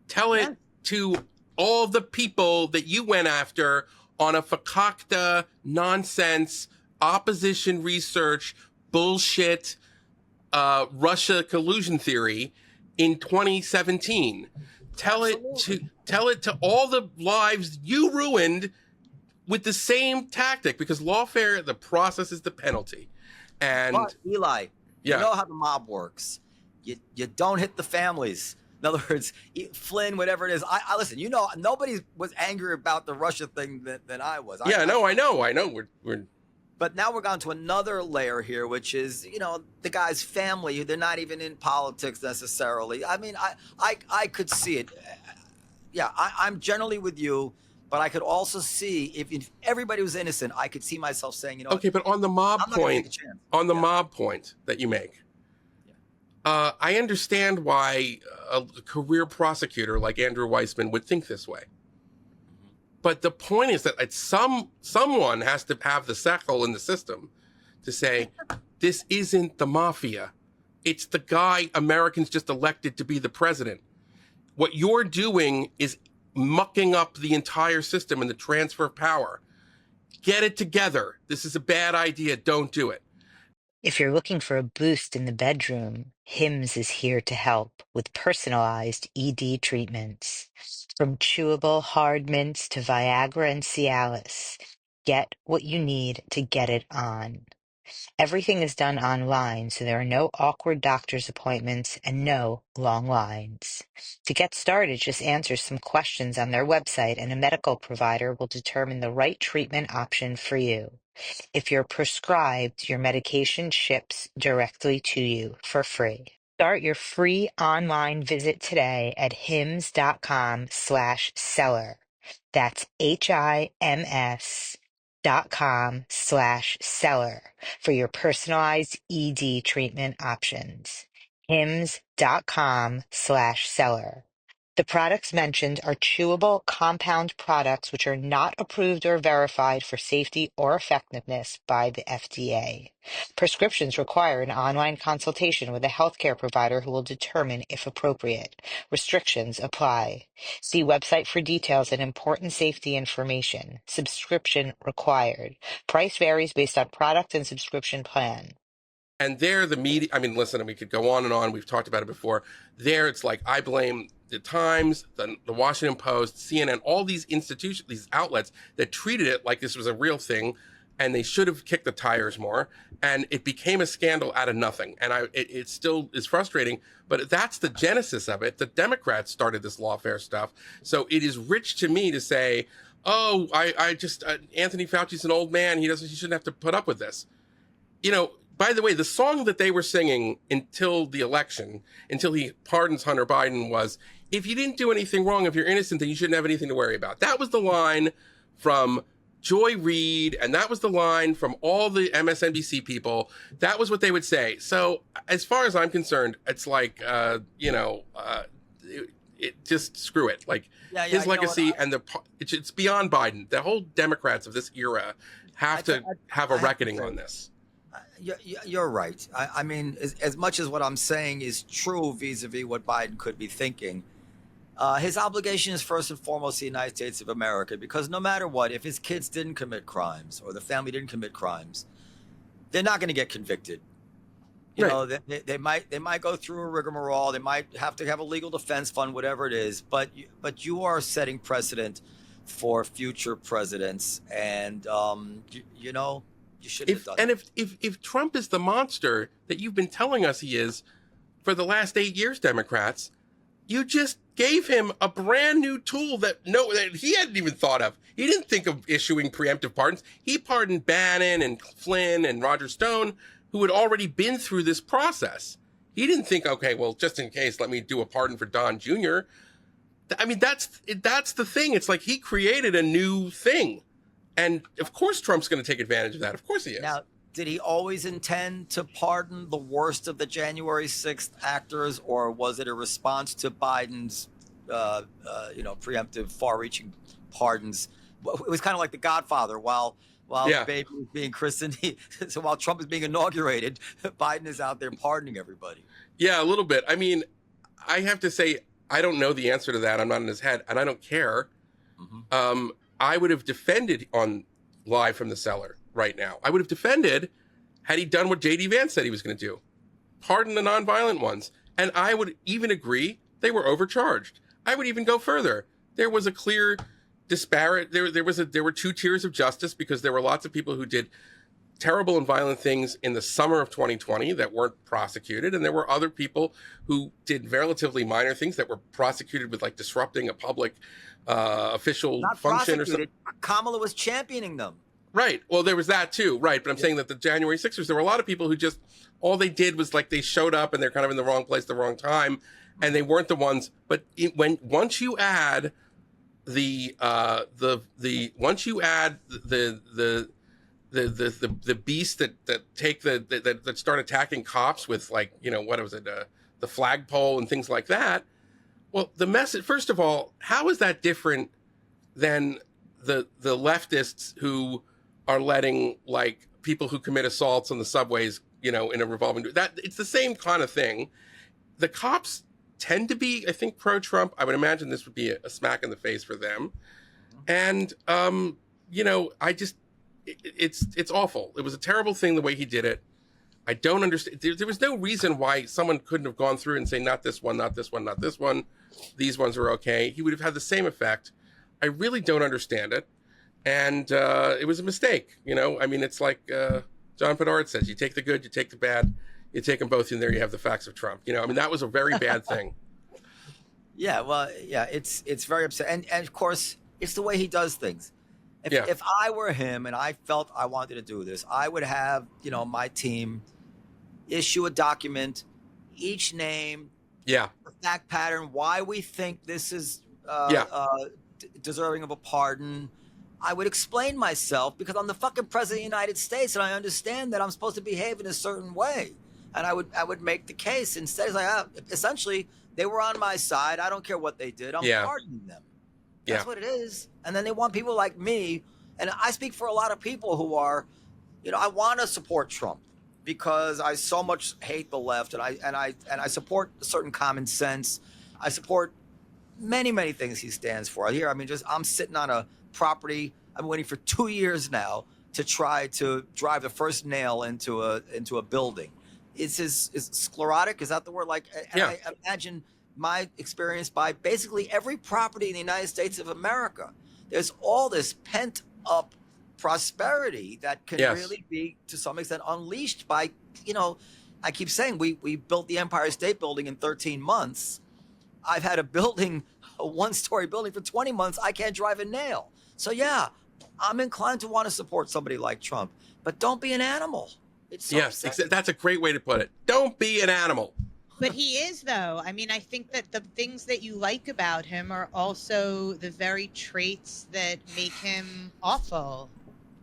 Tell it to all the people that you went after on a fakakta, nonsense, opposition research, bullshit, Russia collusion theory in 2017. Tell it to all the lives you ruined with the same tactic, because lawfare, the process is the penalty. And but Eli, you know how the mob works. You don't hit the families. In other words, Flynn, whatever it is. I listen. You know, nobody was angry about the Russia thing than I was. I know. We're. But now we're gone to another layer here, which is, you know, the guy's family. They're not even in politics necessarily. I mean, I could see it. Yeah, I'm generally with you, but I could also see if everybody was innocent, I could see myself saying, you know, okay, but on the mob point, mob point that you make. I understand why a career prosecutor like Andrew Weissman would think this way. But the point is that someone has to have the sechel in the system to say, this isn't the mafia. It's the guy Americans just elected to be the president. What you're doing is mucking up the entire system and the transfer of power. Get it together. This is a bad idea. Don't do it. If you're looking for a boost in the bedroom, Hims is here to help with personalized ED treatments. From chewable hard mints to Viagra and Cialis, get what you need to get it on. Everything is done online, so there are no awkward doctor's appointments and no long lines. To get started, just answer some questions on their website, and a medical provider will determine the right treatment option for you. If you're prescribed, your medication ships directly to you for free. Start your free online visit today at hims.com/seller. That's HIMS hims.com/seller for your personalized ED treatment options. hims.com/seller. The products mentioned are chewable compound products which are not approved or verified for safety or effectiveness by the FDA. Prescriptions require an online consultation with a healthcare provider who will determine if appropriate. Restrictions apply. See website for details and important safety information. Subscription required. Price varies based on product and subscription plan. And there, the media, I mean, listen, we could go on and on. We've talked about it before. There, it's like, I blame the Times, the Washington Post, CNN, all these institutions, these outlets that treated it like this was a real thing, and they should have kicked the tires more. And it became a scandal out of nothing. And it still is frustrating, but that's the genesis of it. The Democrats started this lawfare stuff. So it is rich to me to say, oh, I just, Anthony Fauci's an old man. He shouldn't have to put up with this. You know, by the way, the song that they were singing until the election, until he pardons Hunter Biden, was, if you didn't do anything wrong, if you're innocent, then you shouldn't have anything to worry about. That was the line from Joy Reid, and that was the line from all the MSNBC people. That was what they would say. So as far as I'm concerned, it's like, just screw it. Like, his legacy it's beyond Biden. The whole Democrats of this era have to have a reckoning on this. You're right. I mean, as much as what I'm saying is true vis-a-vis what Biden could be thinking, his obligation is first and foremost the United States of America, because no matter what, if his kids didn't commit crimes or the family didn't commit crimes, they're not going to get convicted. You know, they might go through a rigmarole. They might have to have a legal defense fund, whatever it is. But you are setting precedent for future presidents, and you shouldn't have done and it. if Trump is the monster that you've been telling us he is for the last 8 years, Democrats, you just gave him a brand new tool that he hadn't even thought of. He didn't think of issuing preemptive pardons. He pardoned Bannon and Flynn and Roger Stone, who had already been through this process. He didn't think, okay, well, just in case, let me do a pardon for Don Jr. I mean, that's the thing. It's like he created a new thing. And of course, Trump's going to take advantage of that. Of course he is. Now, did he always intend to pardon the worst of the January 6th actors, or was it a response to Biden's, preemptive, far-reaching pardons? It was kind of like The Godfather. While the baby was being christened, so while Trump is being inaugurated, Biden is out there pardoning everybody. Yeah, a little bit. I mean, I have to say, I don't know the answer to that. I'm not in his head, and I don't care. Mm-hmm. I would have defended on Live from the Cellar right now. I would have defended had he done what J.D. Vance said he was going to do. Pardon the nonviolent ones. And I would even agree they were overcharged. I would even go further. There was a clear disparate. There were two tiers of justice, because there were lots of people who did terrible and violent things in the summer of 2020 that weren't prosecuted. And there were other people who did relatively minor things that were prosecuted with, like, disrupting a public official Not function or something. Kamala was championing them. Right. Well, there was that too. Right. But I'm saying that the January 6ers, there were a lot of people who just, all they did was, like, they showed up and they're kind of in the wrong place, the wrong time. And they weren't the ones. But once you add the beasts that start attacking cops with, like, what was it, the flagpole and things like that. Well, the message, first of all, how is that different than the leftists who are letting, like, people who commit assaults on the subways, in a revolving door? That it's the same kind of thing. The cops tend to be, I think, pro-Trump. I would imagine this would be a smack in the face for them. And it's awful. It was a terrible thing the way he did it. I don't understand. There was no reason why someone couldn't have gone through and say, not this one, not this one, not this one. These ones are okay. He would have had the same effect. I really don't understand it. And it was a mistake. I mean, it's like John Pedard says, you take the good, you take the bad, you take them both, and there you have the facts of Trump. I mean, that was a very bad thing. Yeah, well, yeah, it's very upsetting. And of course, it's the way he does things. If I were him and I felt I wanted to do this, I would have, my team issue a document, each name, the fact pattern, why we think this is deserving of a pardon, I would explain myself because I'm the fucking president of the United States and I understand that I'm supposed to behave in a certain way. And I would make the case. Instead, it's like, essentially, they were on my side. I don't care what they did. I'm pardoning them. That's what it is. And then they want people like me. And I speak for a lot of people who are, I want to support Trump because I so much hate the left, and I support a certain common sense. I support many, many things he stands for. Here, I'm sitting on a property. I've been waiting for 2 years now to try to drive the first nail into a building. Is sclerotic? Is that the word? I imagine my experience by basically every property in the United States of America. There's all this pent up prosperity that can really be, to some extent, unleashed by, I keep saying we built the Empire State Building in 13 months. I've had a 1-story building for 20 months. I can't drive a nail. So I'm inclined to want to support somebody like Trump, but don't be an animal. It's so that's a great way to put it. Don't be an animal. But he is, though. I think that the things that you like about him are also the very traits that make him awful.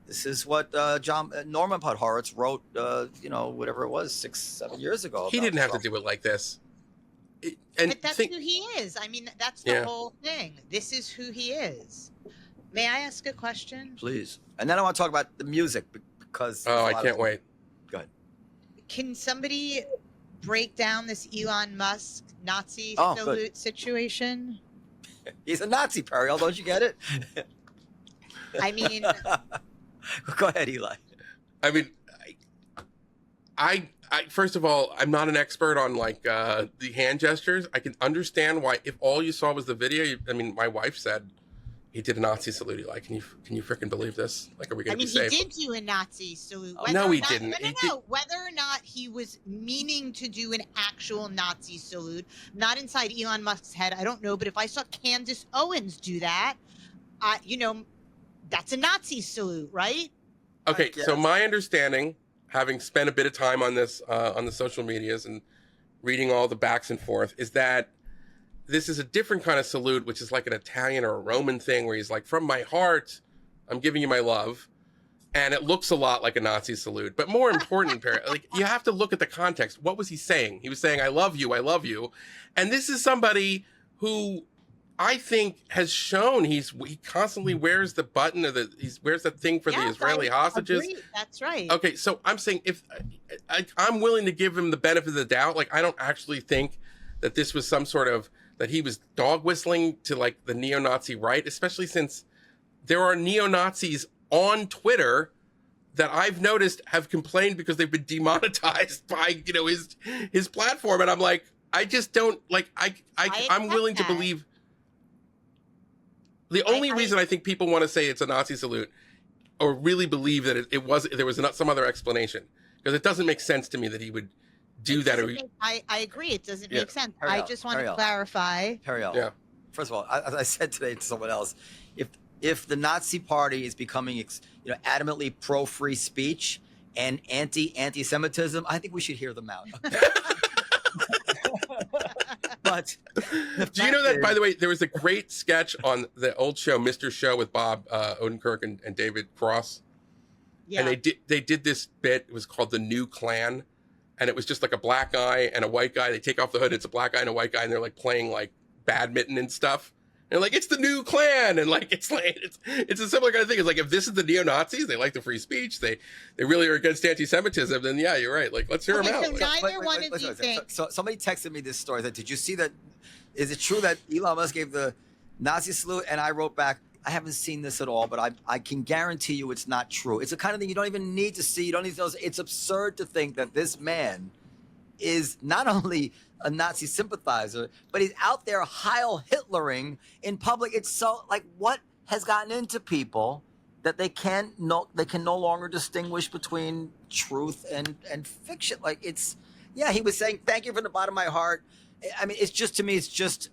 This is what Norman Podhoretz wrote, whatever it was, 6-7 years ago. He didn't have to do it like this. But that's who he is. That's the whole thing. This is who he is. May I ask a question? Please. And then I want to talk about the music because... Oh, I can't wait. Go ahead. Can somebody break down this Elon Musk Nazi salute situation? He's a Nazi, Periel. Don't you get it? Go ahead, Eli. I first of all, I'm not an expert on the hand gestures. I can understand why, if all you saw was the video. My wife said he did a Nazi salute. Eli, can you freaking believe this? Are we going to be safe? He did do a Nazi salute. No, he didn't. No. Whether or not he was meaning to do an actual Nazi salute, not inside Elon Musk's head, I don't know. But if I saw Candace Owens do that, that's a Nazi salute, right? Okay, so my understanding, having spent a bit of time on this, on the social medias and reading all the backs and forth, is that this is a different kind of salute, which is like an Italian or a Roman thing where he's like, from my heart, I'm giving you my love. And it looks a lot like a Nazi salute. But more important, you have to look at the context. What was he saying? He was saying, I love you, I love you. And this is somebody who I think has shown he constantly wears the button he wears that thing for the Israeli hostages. Agree. That's right. Okay, so I'm saying if I'm willing to give him the benefit of the doubt, I don't actually think that this was some sort of, that he was dog whistling to the neo-Nazi right, especially since there are neo-Nazis on Twitter that I've noticed have complained because they've been demonetized by, his platform. And I'm like, I just don't I'm willing to believe. The only reason I think people want to say it's a Nazi salute or really believe that there was some other explanation, because it doesn't make sense to me that he would do that. I agree. It doesn't make sense. I just want to clarify. Periel. Yeah. First of all, as I said today to someone else, if the Nazi Party is becoming adamantly pro free speech and anti-Semitism, I think we should hear them out. But do you know that, by the way, there was a great sketch on the old show, Mr. Show, with Bob Odenkirk and David Cross. Yeah. And they did this bit. It was called The New Klan. And it was just a black guy and a white guy. They take off the hood. It's a black guy and a white guy. And they're playing badminton and stuff. And it's the new Klan. And it's a similar kind of thing. It's if this is the neo-Nazis, they like the free speech, they really are against anti-Semitism, then yeah, you're right. Let's hear them out. So neither one of you think. So somebody texted me this story. Did you see that? Is it true that Elon Musk gave the Nazi salute? And I wrote back, I haven't seen this at all, but I can guarantee you it's not true. It's the kind of thing you don't even need to see. You don't need to know. It's absurd to think that this man is not only a Nazi sympathizer, but he's out there Heil Hitlering in public. It's so what has gotten into people that they can no longer distinguish between truth and fiction. He was saying, thank you from the bottom of my heart. It's just, to me, it's just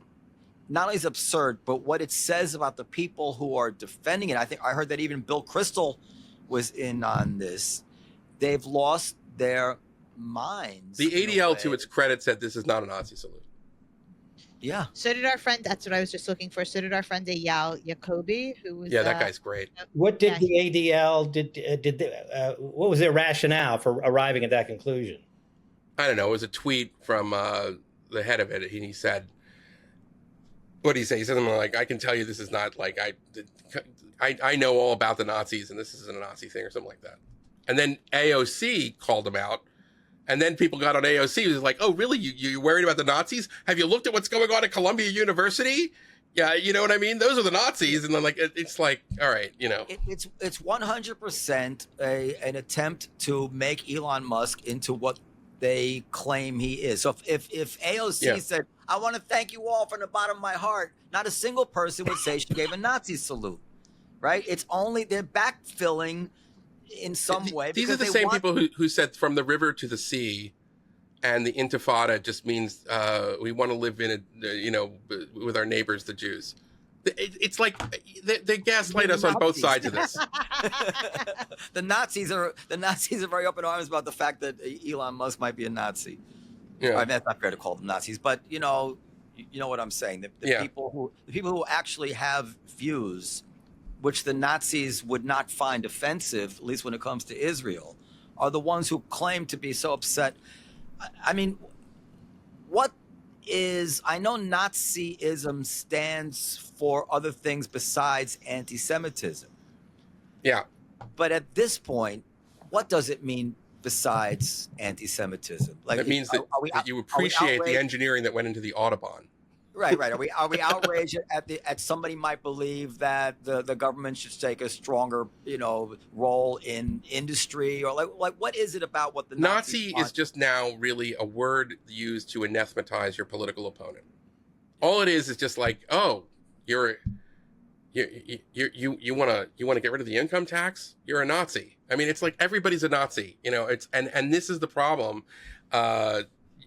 not only is absurd, but what it says about the people who are defending it. I heard that even Bill Kristol was in on this. They've lost their minds. The ADL, to its credit, said this is not a Nazi salute. Yeah. So did our friend. That's what I was just looking for. So did our friend Eyal Jacobi, who was. Yeah, that guy's great. What did the ADL what was their rationale for arriving at that conclusion? I don't know. It was a tweet from the head of it, and he said, "What did he say?" He said something like, "I can tell you this is not like I know all about the Nazis, and this isn't a Nazi thing," or something like that. And then AOC called him out. And then people got on AOC. It was like, "Oh, really? You're worried about the Nazis? Have you looked at what's going on at Columbia University? Yeah, you know what I mean? Those are the Nazis." And then like, it's like, all right, you know. It's 100% an attempt to make Elon Musk into what they claim he is. So if AOC said, "I want to thank you all from the bottom of my heart," not a single person would say she gave a Nazi salute, right? It's only they're backfilling in some way. These are the same people who said from the river to the sea, and the Intifada just means we want to live in with our neighbors, the Jews. It's like they gaslight us on both sides of this. The Nazis are very up in arms about the fact that Elon Musk might be a Nazi. Yeah. I mean, that's not fair to call them Nazis, but you know what I'm saying. The people who actually have views which the Nazis would not find offensive, at least when it comes to Israel, are the ones who claim to be so upset. I mean, I know Nazism stands for other things besides anti-Semitism. Yeah. But at this point, what does it mean besides anti-Semitism? Like, it means that you appreciate the engineering that went into the Autobahn. Right. Are we outraged at somebody might believe that the government should take a stronger, role in industry, or like what is it about what the Nazi is just now really a word used to anathematize your political opponent. All it is just like, oh, you want to get rid of the income tax? You're a Nazi. I mean, it's like everybody's a Nazi, it's and this is the problem.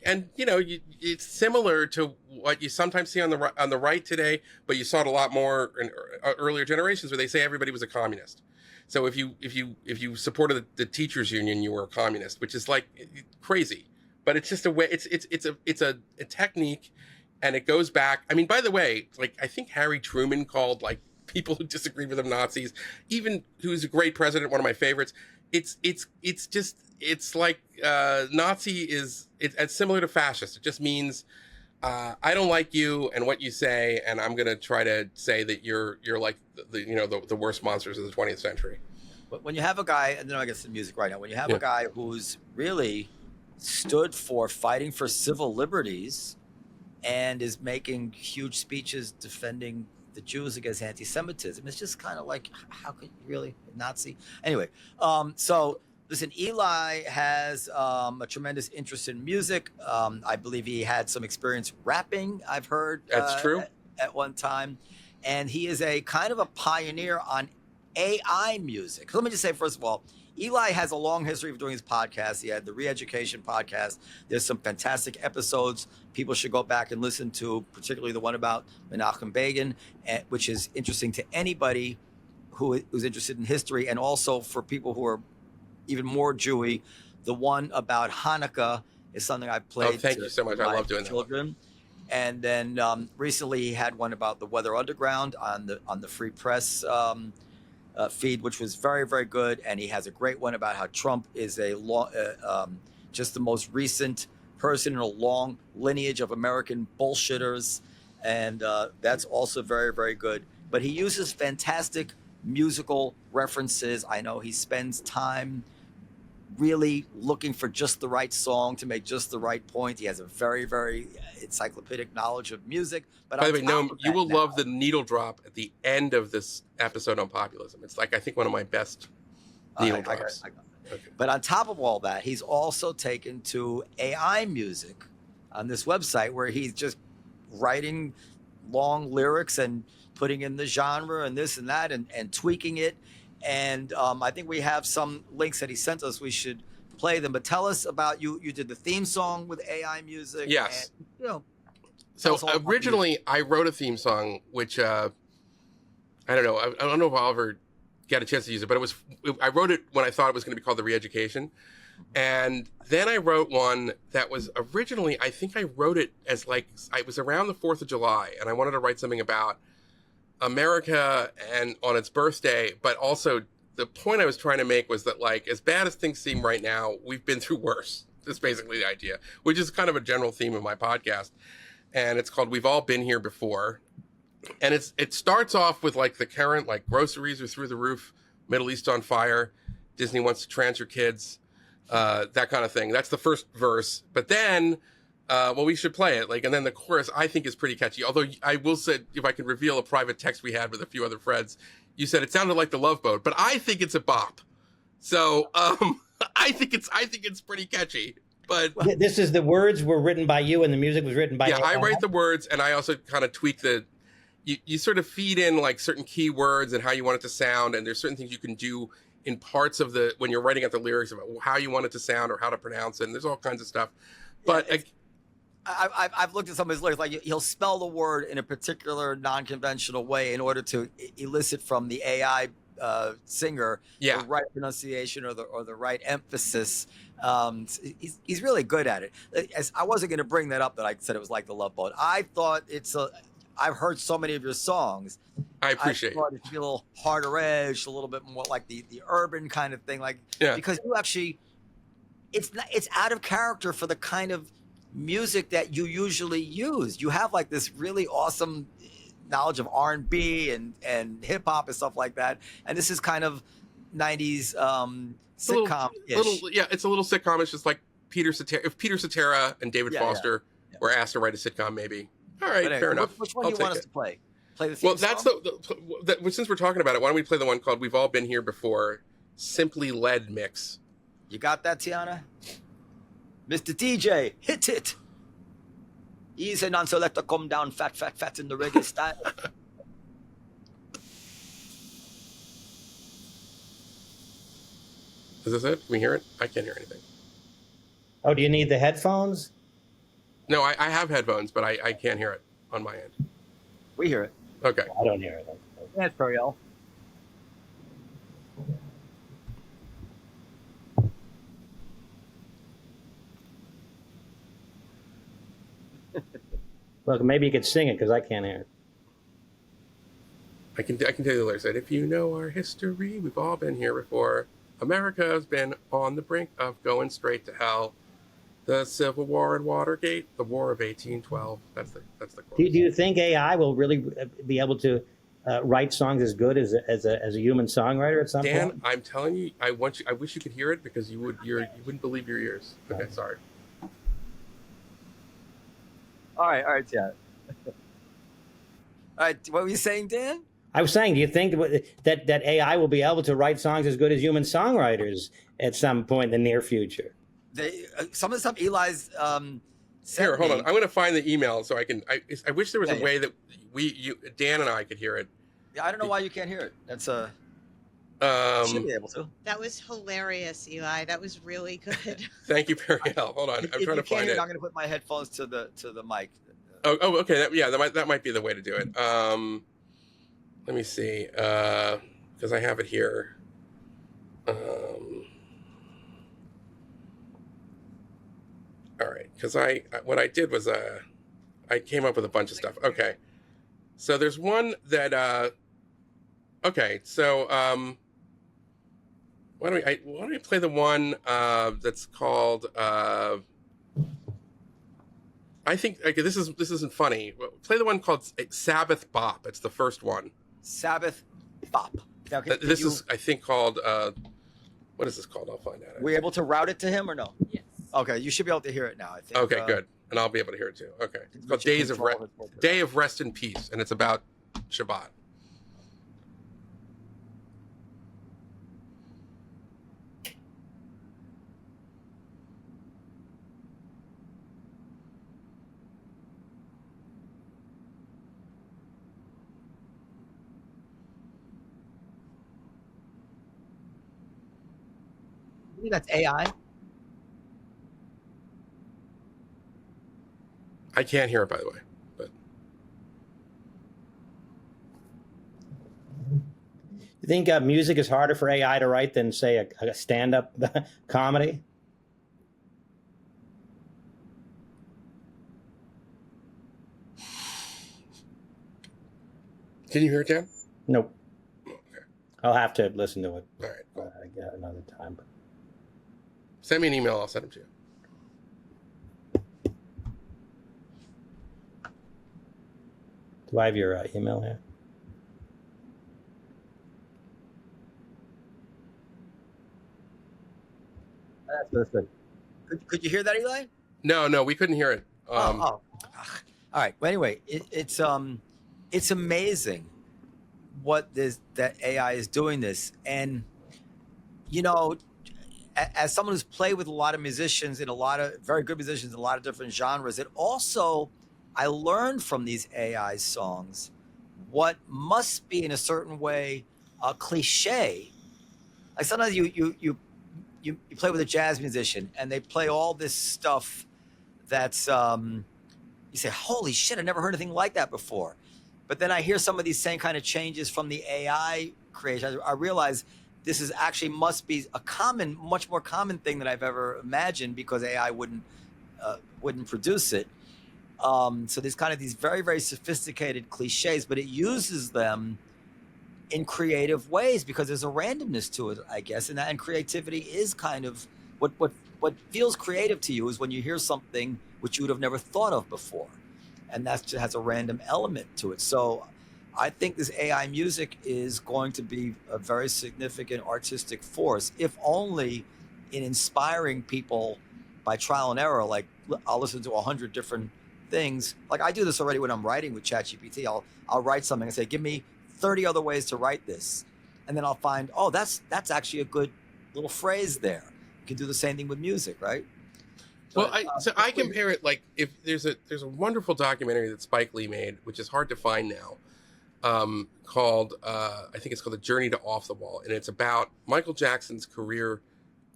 And it's similar to what you sometimes see on the right today, but you saw it a lot more in earlier generations, where they say everybody was a communist. So if you supported the teachers union, you were a communist, which is like crazy. But it's just a way. It's a technique, and it goes back. I mean, by the way, like I think Harry Truman called like people who disagreed with him Nazis, even who's a great president, one of my favorites. It's like Nazi it's similar to fascist. It just means I don't like you and what you say, and I'm gonna try to say that you're like the worst monsters of the 20th century. But when you have a guy, and then I guess the music right now, when you have a guy who's really stood for fighting for civil liberties and is making huge speeches defending the Jews against anti-Semitism, it's just kind of like, how could you really Nazi? Anyway, so listen, Eli has a tremendous interest in music. I believe he had some experience rapping, I've heard. That's true. At one time. And he is a kind of a pioneer on AI music. Let me just say, first of all, Eli has a long history of doing his podcast. He had the Re-Education podcast. There's some fantastic episodes people should go back and listen to, particularly the one about Menachem Begin, which is interesting to anybody who's interested in history, and also for people who are even more Jewy. The one about Hanukkah is something I played. Oh, thank you so much. I love doing children. And then recently he had one about the Weather Underground on the Free Press feed, which was very, very good. And he has a great one about how Trump is just the most recent person in a long lineage of American bullshitters. And that's also very, very good. But he uses fantastic musical references. I know he spends time really looking for just the right song to make just the right point. He has a very, very encyclopedic knowledge of music. But by the way, Noam, you will love the needle drop at the end of this episode on populism. It's like, I think, one of my best needle drops. I got it. Okay. But on top of all that, he's also taken to AI music on this website, where he's just writing long lyrics and putting in the genre and this and that and tweaking it. And I think we have some links that he sent us. We should play them. But tell us about you. You did the theme song with AI music. Yes. And, so originally I wrote a theme song, which I don't know. I don't know if I'll ever get a chance to use it, but I wrote it when I thought it was going to be called The Re-Education. And then I wrote one that was originally, I think I wrote it as like, I was around the 4th of July, and I wanted to write something about America and on its birthday, but also the point I was trying to make was that, like, as bad as things seem right now, we've been through worse. That's basically the idea, which is kind of a general theme of my podcast. And it's called We've All Been Here Before. And it starts off with like the current, like, groceries are through the roof, Middle East on fire, Disney wants to trans your kids, that kind of thing. That's the first verse. But then, well, we should play it. Like, and then the chorus I think is pretty catchy. Although I will say, if I can reveal a private text we had with a few other friends, you said it sounded like the Love Boat, but I think it's a bop. So I think it's pretty catchy. But this is the words were written by you and the music was written by yeah, AI? I write the words and I also kind of tweak you sort of feed in like certain key words and how you want it to sound, and there's certain things you can do in parts of when you're writing out the lyrics about how you want it to sound or how to pronounce it, and there's all kinds of stuff. But I've looked at some of his lyrics, like he'll spell the word in a particular non-conventional way in order to elicit from the AI singer the right pronunciation or the right emphasis. He's really good at it. I wasn't going to bring that up, that I said it was like the Love Boat. I thought I've heard so many of your songs. I appreciate it. It's a little harder edge, a little bit more like the urban kind of thing, because you actually, it's out of character for the kind of music that you usually use. You have like this really awesome knowledge of R&B and hip hop and stuff like that, and this is kind of 90s sitcom-ish. It's a little sitcom. It's just like if Peter Cetera and David Foster were asked to write a sitcom, maybe. All right, fair enough. Which one do you want us to play? Play the theme song? That's since we're talking about it, why don't we play the one called We've All Been Here Before, Simply Led Mix. You got that, Tiana? Mr. DJ, hit it. Easy non-selector, come down, fat in the reggae style. Is this it? Can we hear it? I can't hear anything. Oh, do you need the headphones? No, I have headphones, but I can't hear it on my end. We hear it. Okay. I don't hear it. That's Periel. Look, maybe you could sing it because I can't hear it. I can tell you the lyrics. If you know our history, we've all been here before. America has been on the brink of going straight to hell. The Civil War and Watergate, the War of 1812. That's the quote. Do you think AI will really be able to write songs as good as a human songwriter at some point? Dan, I'm telling you, I wish you could hear it because you wouldn't believe your ears. Okay, sorry. All right, yeah. All right, what were you saying, Dan? I was saying, do you think that AI will be able to write songs as good as human songwriters at some point in the near future? Some of the stuff Eli's here, hold on. I'm going to find the email so I can. I wish there was a way that Dan and I could hear it. Yeah, I don't know why you can't hear it. That's should be able to. That was hilarious, Eli. That was really good. Thank you, Periel. Hold on, I'm trying to find it. I'm going to put my headphones to the mic. Oh, okay. That might be the way to do it. Let me see, because I have it here. All right, because what I did was I came up with a bunch of stuff. Okay, so there's one that okay, so why don't we play the one that's called I think this isn't funny. Play the one called Sabbath Bop. It's the first one. Sabbath Bop. Okay, this is I think called what is this called? I'll find out. Were you able to route it to him or no? Yes. Okay, you should be able to hear it now, I think. Okay, good. And I'll be able to hear it too. Okay. It's called Day of Rest and Peace, and it's about Shabbat. You think that's AI? I can't hear it, by the way. But You think music is harder for AI to write than, say, a stand-up comedy? Can you hear it, Dan? Nope. Okay. I'll have to listen to it. All right. Cool. Another time. Send me an email. I'll send them to you. Do I have your email here? That's good. Could you hear that, Eli? No, we couldn't hear it. All right. Well, anyway, it's amazing what that AI is doing this, and you know, as someone who's played with a lot of musicians and a lot of very good musicians in a lot of different genres, it also I learned from these AI songs what must be in a certain way a cliche. Like sometimes you play with a jazz musician and they play all this stuff that's you say, holy shit, I never heard anything like that before. But then I hear some of these same kind of changes from the AI creation. I realize this is actually must be a much more common thing than I've ever imagined, because AI wouldn't produce it. So there's kind of these very, very sophisticated cliches, but it uses them in creative ways because there's a randomness to it, I guess. And creativity is kind of what feels creative to you is when you hear something which you would have never thought of before. And that just has a random element to it. So I think this AI music is going to be a very significant artistic force, if only in inspiring people by trial and error. Like I'll listen to 100 different things. Like I do this already when I'm writing with ChatGPT. I'll write something and say, give me 30 other ways to write this. And then I'll find, oh, that's actually a good little phrase there. You can do the same thing with music, right? Well, I compare it like if there's a wonderful documentary that Spike Lee made, which is hard to find now, called I think it's called The Journey to Off the Wall, and it's about Michael Jackson's career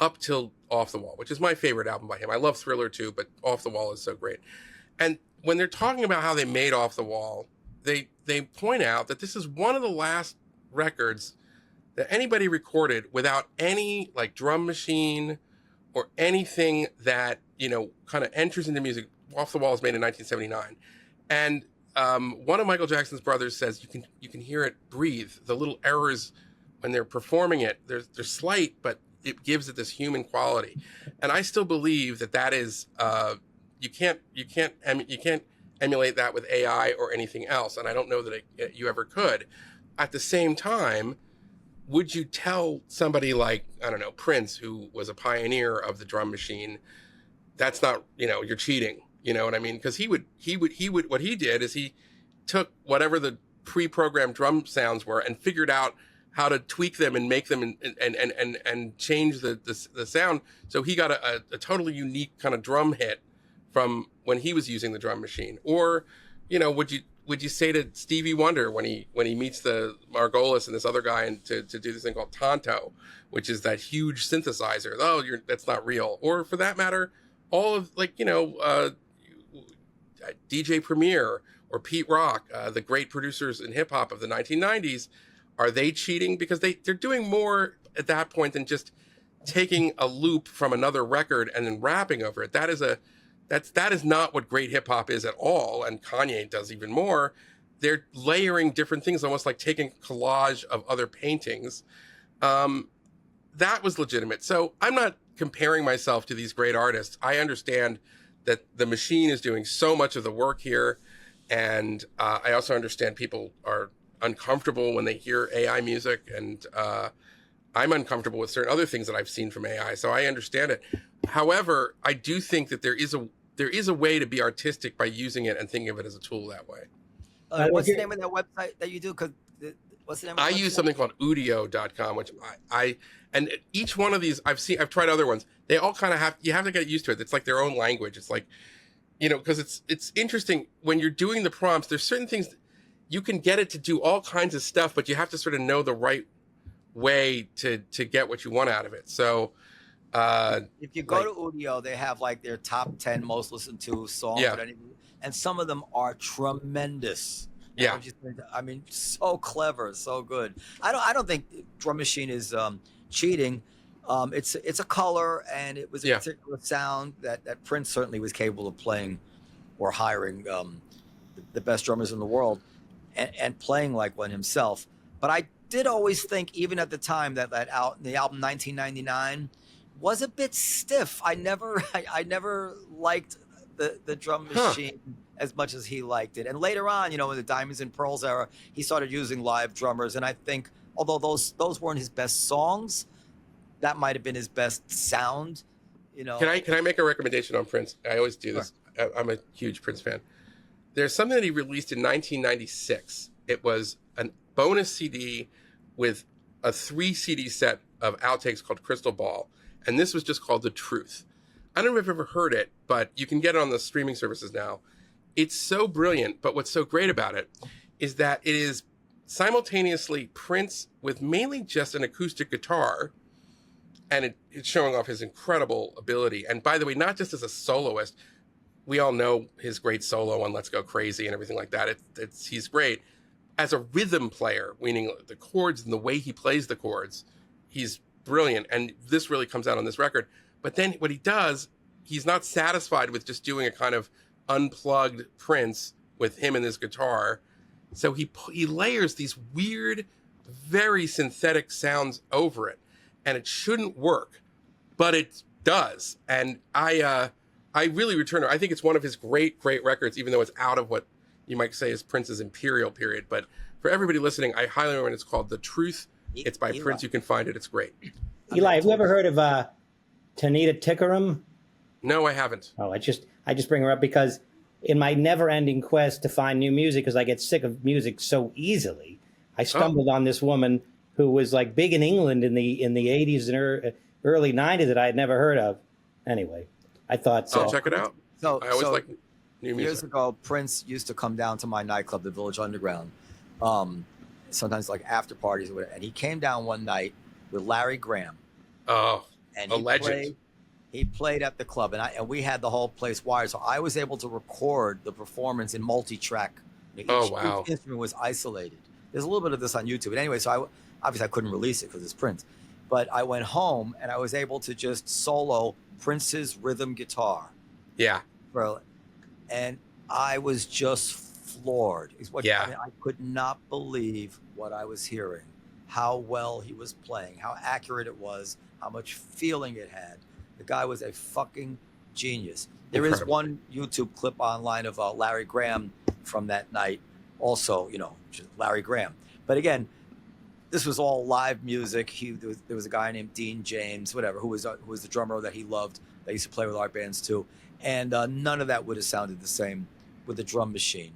up till Off the Wall, which is my favorite album by him. I love Thriller too, but Off the Wall is so great. And when they're talking about how they made Off the Wall, they point out that this is one of the last records that anybody recorded without any like drum machine or anything that, you know, kind of enters into music. Off the Wall was made in 1979. And one of Michael Jackson's brothers says you can hear it breathe. The little errors when they're performing it, they're slight, but it gives it this human quality. And I still believe that is you can't emulate that with AI or anything else. And I don't know that you ever could. At the same time, would you tell somebody like, I don't know, Prince, who was a pioneer of the drum machine, that's not, you know, you're cheating, you know what I mean? Because he would, what he did is he took whatever the pre-programmed drum sounds were and figured out how to tweak them and make them and change the sound. So he got a totally unique kind of drum hit from when he was using the drum machine. Or, you know, would you say to Stevie Wonder when he meets the Margolis and this other guy and to do this thing called Tonto, which is that huge synthesizer, oh, that's not real. Or for that matter, all of like, you know, DJ Premier or Pete Rock, the great producers in hip hop of the 1990s, are they cheating? Because they're doing more at that point than just taking a loop from another record and then rapping over it. That is not what great hip hop is at all. And Kanye does even more. They're layering different things, almost like taking collage of other paintings. That was legitimate. So I'm not comparing myself to these great artists. I understand that the machine is doing so much of the work here. And I also understand people are uncomfortable when they hear AI music. And I'm uncomfortable with certain other things that I've seen from AI. So I understand it. However, I do think that there is a way to be artistic by using it and thinking of it as a tool that way. What's the name of that website that you do? What's the name of I use something called udio.com, which and each one of these I've tried other ones. They all kind of you have to get used to it. It's like their own language. It's like, you know, because it's interesting when you're doing the prompts, there's certain things you can get it to do all kinds of stuff, but you have to sort of know the right way to get what you want out of it. So, if you go to Udio, they have like their top 10 most listened to songs, and some of them are tremendous. Yeah, I mean, so clever, so good. I don't think drum machine is cheating. It's a color, and it was a particular sound that Prince certainly was capable of playing, or hiring the best drummers in the world. and playing like one himself. But I did always think, even at the time, that the album 1999 was a bit stiff. I never liked the drum machine as much as he liked it. And later on, in the Diamonds and Pearls era, he started using live drummers. And I think, although those weren't his best songs, that might have been his best sound. Can I make a recommendation on Prince? I always do this. Sure. I'm a huge Prince fan. There's something that he released in 1996. It was a bonus CD with a 3 CD set of outtakes called Crystal Ball. And this was just called The Truth. I don't know if you've ever heard it, but you can get it on the streaming services now. It's so brilliant, but what's so great about it is that it is simultaneously Prince with mainly just an acoustic guitar, and it's showing off his incredible ability. And by the way, not just as a soloist, we all know his great solo on Let's Go Crazy and everything like that. He's great. As a rhythm player, meaning the chords and the way he plays the chords, he's brilliant. And this really comes out on this record. But then what he does, he's not satisfied with just doing a kind of unplugged Prince with him and his guitar. So he layers these weird, very synthetic sounds over it. And it shouldn't work, but it does. And I really return it. I think it's one of his great records, even though it's out of what you might say is Prince's imperial period. But for everybody listening, I highly recommend. It's called The Truth. It's by Eli. Prince. You can find it. It's great. Eli, have you ever heard of Tanita Tikaram? No, I haven't. Oh, I just bring her up because in my never-ending quest to find new music, because I get sick of music so easily, I stumbled on this woman who was like big in England in the 80s and early 90s that I had never heard of. Anyway, I thought so. I'll check it out. So I always like new music. Years ago, Prince used to come down to my nightclub, the Village Underground, sometimes like after parties or whatever. And he came down one night with Larry Graham. Oh, and a legend. He played at the club, and we had the whole place wired. So I was able to record the performance in multi-track. Each instrument was isolated. There's a little bit of this on YouTube. But anyway, so obviously I couldn't release it because it's Prince. But I went home and I was able to just solo Prince's rhythm guitar. Yeah. And I was just floored. I could not believe what I was hearing, how well he was playing, how accurate it was, how much feeling it had. The guy was a fucking genius. There is one YouTube clip online of Larry Graham from that night. Also, Larry Graham. But again, this was all live music. There was a guy named Dean James, whatever, who was the drummer that he loved, that used to play with our bands too. And none of that would have sounded the same with the drum machine.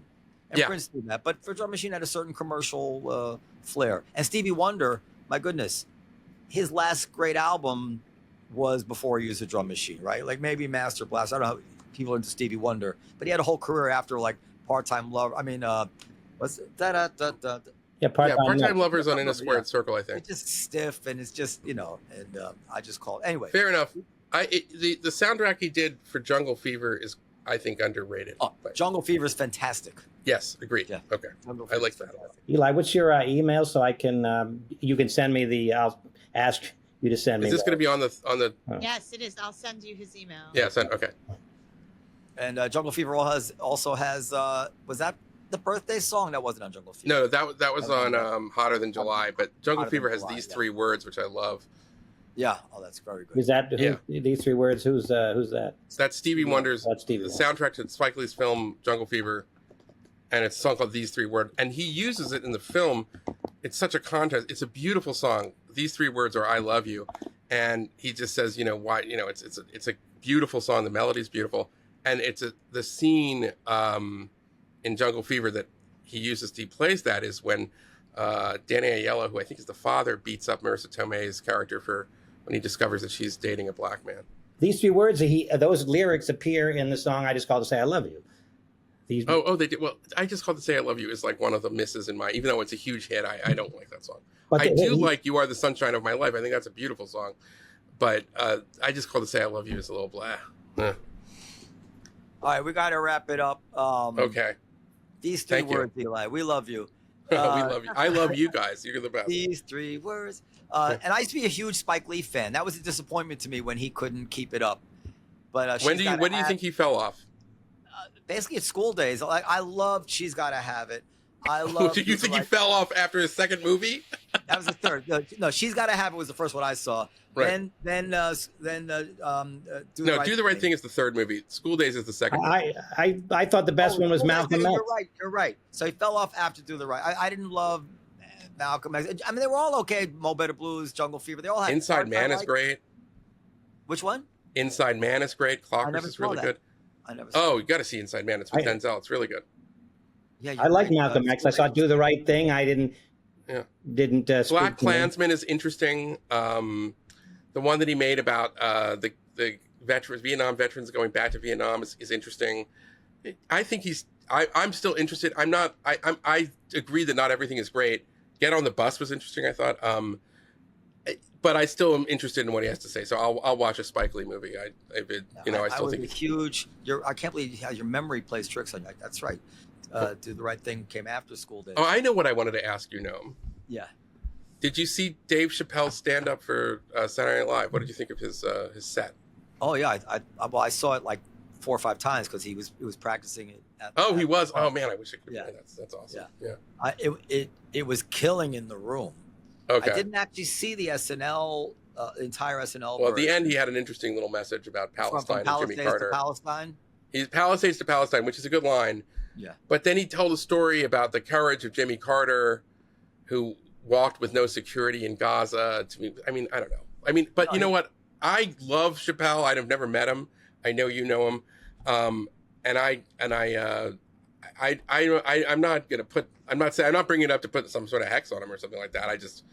And Prince did that. But for drum machine had a certain commercial flair. And Stevie Wonder, my goodness, his last great album was before he used a drum machine, right? Like maybe Master Blast. I don't know how people are into Stevie Wonder, but he had a whole career after like Part-Time Lover. I mean, what's that? Part-Time Lovers on In a Squared Circle, I think. It's just stiff, and it's just, and I just call it. Anyway. Fair enough. The soundtrack he did for Jungle Fever is, I think, underrated. Oh, Jungle Fever is fantastic. Yes, agreed. Yeah. Okay. I like that. Eli, what's your email so I can, you can send me I'll ask you to send me. Is this going to be on the? Oh. Yes, it is. I'll send you his email. Yeah, okay. And Jungle Fever also has was that the birthday song? That wasn't on Jungle Fever. No, that was on Hotter Than July, but Jungle Fever has these 3 words, which I love. Yeah. Oh, that's very good. Is that these 3 words? Who's that? That's Stevie Wonder's. That's Stevie Wonder. Soundtrack to Spike Lee's film Jungle Fever, and it's a song called These 3 Words, and he uses it in the film. It's such a contrast. It's a beautiful song. These 3 words are "I love you," and he just says, why, it's a beautiful song. The melody's beautiful, and it's the scene in Jungle Fever that he plays that is when Danny Aiello, who I think is the father, beats up Marissa Tomei's character when he discovers that she's dating a black man. These 3 words, those lyrics appear in the song I Just Called to Say I Love You. They did. Well, I Just Called to Say I Love You is like one of the misses in even though it's a huge hit, I don't like that song. But I do like You Are the Sunshine of My Life. I think that's a beautiful song. But I Just Called to Say I Love You is a little blah. All right, we got to wrap it up. Okay. These 3 words, Eli. We love you. We love you. I love you guys. You're the best. These 3 words. And I used to be a huge Spike Lee fan. That was a disappointment to me when he couldn't keep it up. But when do you think he fell off? Basically, at school days. I loved She's Gotta Have It. I love. Do you think he fell off after his second movie? That was the third. No, She's Gotta Have It was the first one I saw. Right. Then Do the Right Thing is the third movie. School Days is the second movie. I thought the best one was Malcolm X. You're right. So he fell off after Do the Right. I didn't love Malcolm X. I mean, they were all okay. Mo Better Blues, Jungle Fever. They all had. Inside Man is great. Which one? Inside Man is great. Clockers is really good. I never saw you got to see Inside Man. It's with Denzel. It's really good. Yeah, I like Malcolm X. I saw Do the Right Thing. I didn't. Black Klansman is interesting. The one that he made about the veterans, Vietnam veterans going back to Vietnam is interesting. I think I'm still interested. I'm not. I agree that not everything is great. Get on the Bus was interesting, I thought. But I still am interested in what he has to say. So I'll watch a Spike Lee movie. I still think it's huge. I can't believe how your memory plays tricks on you. That's right. Do the Right Thing came after School Days. Oh, I know what I wanted to ask you, Noam. Yeah. Did you see Dave Chappelle's stand up for Saturday Night Live? What did you think of his set? Oh yeah, I saw it like 4 or 5 times because he was practicing it. He was. Oh man, I wish I could. Yeah, that's awesome. Yeah. It was killing in the room. Okay. I didn't actually see the SNL entire SNL. Well, at the end, he had an interesting little message about Palestine and Jimmy Carter. To Palestine. He's Palisades to Palestine, which is a good line. Yeah. But then he told a story about the courage of Jimmy Carter, who walked with no security in Gaza. I mean, I don't know. But you know what? I love Chappelle. I've never met him. I know you know him. I'm not going to put. I'm not bringing it up to put some sort of hex on him or something like that. I just,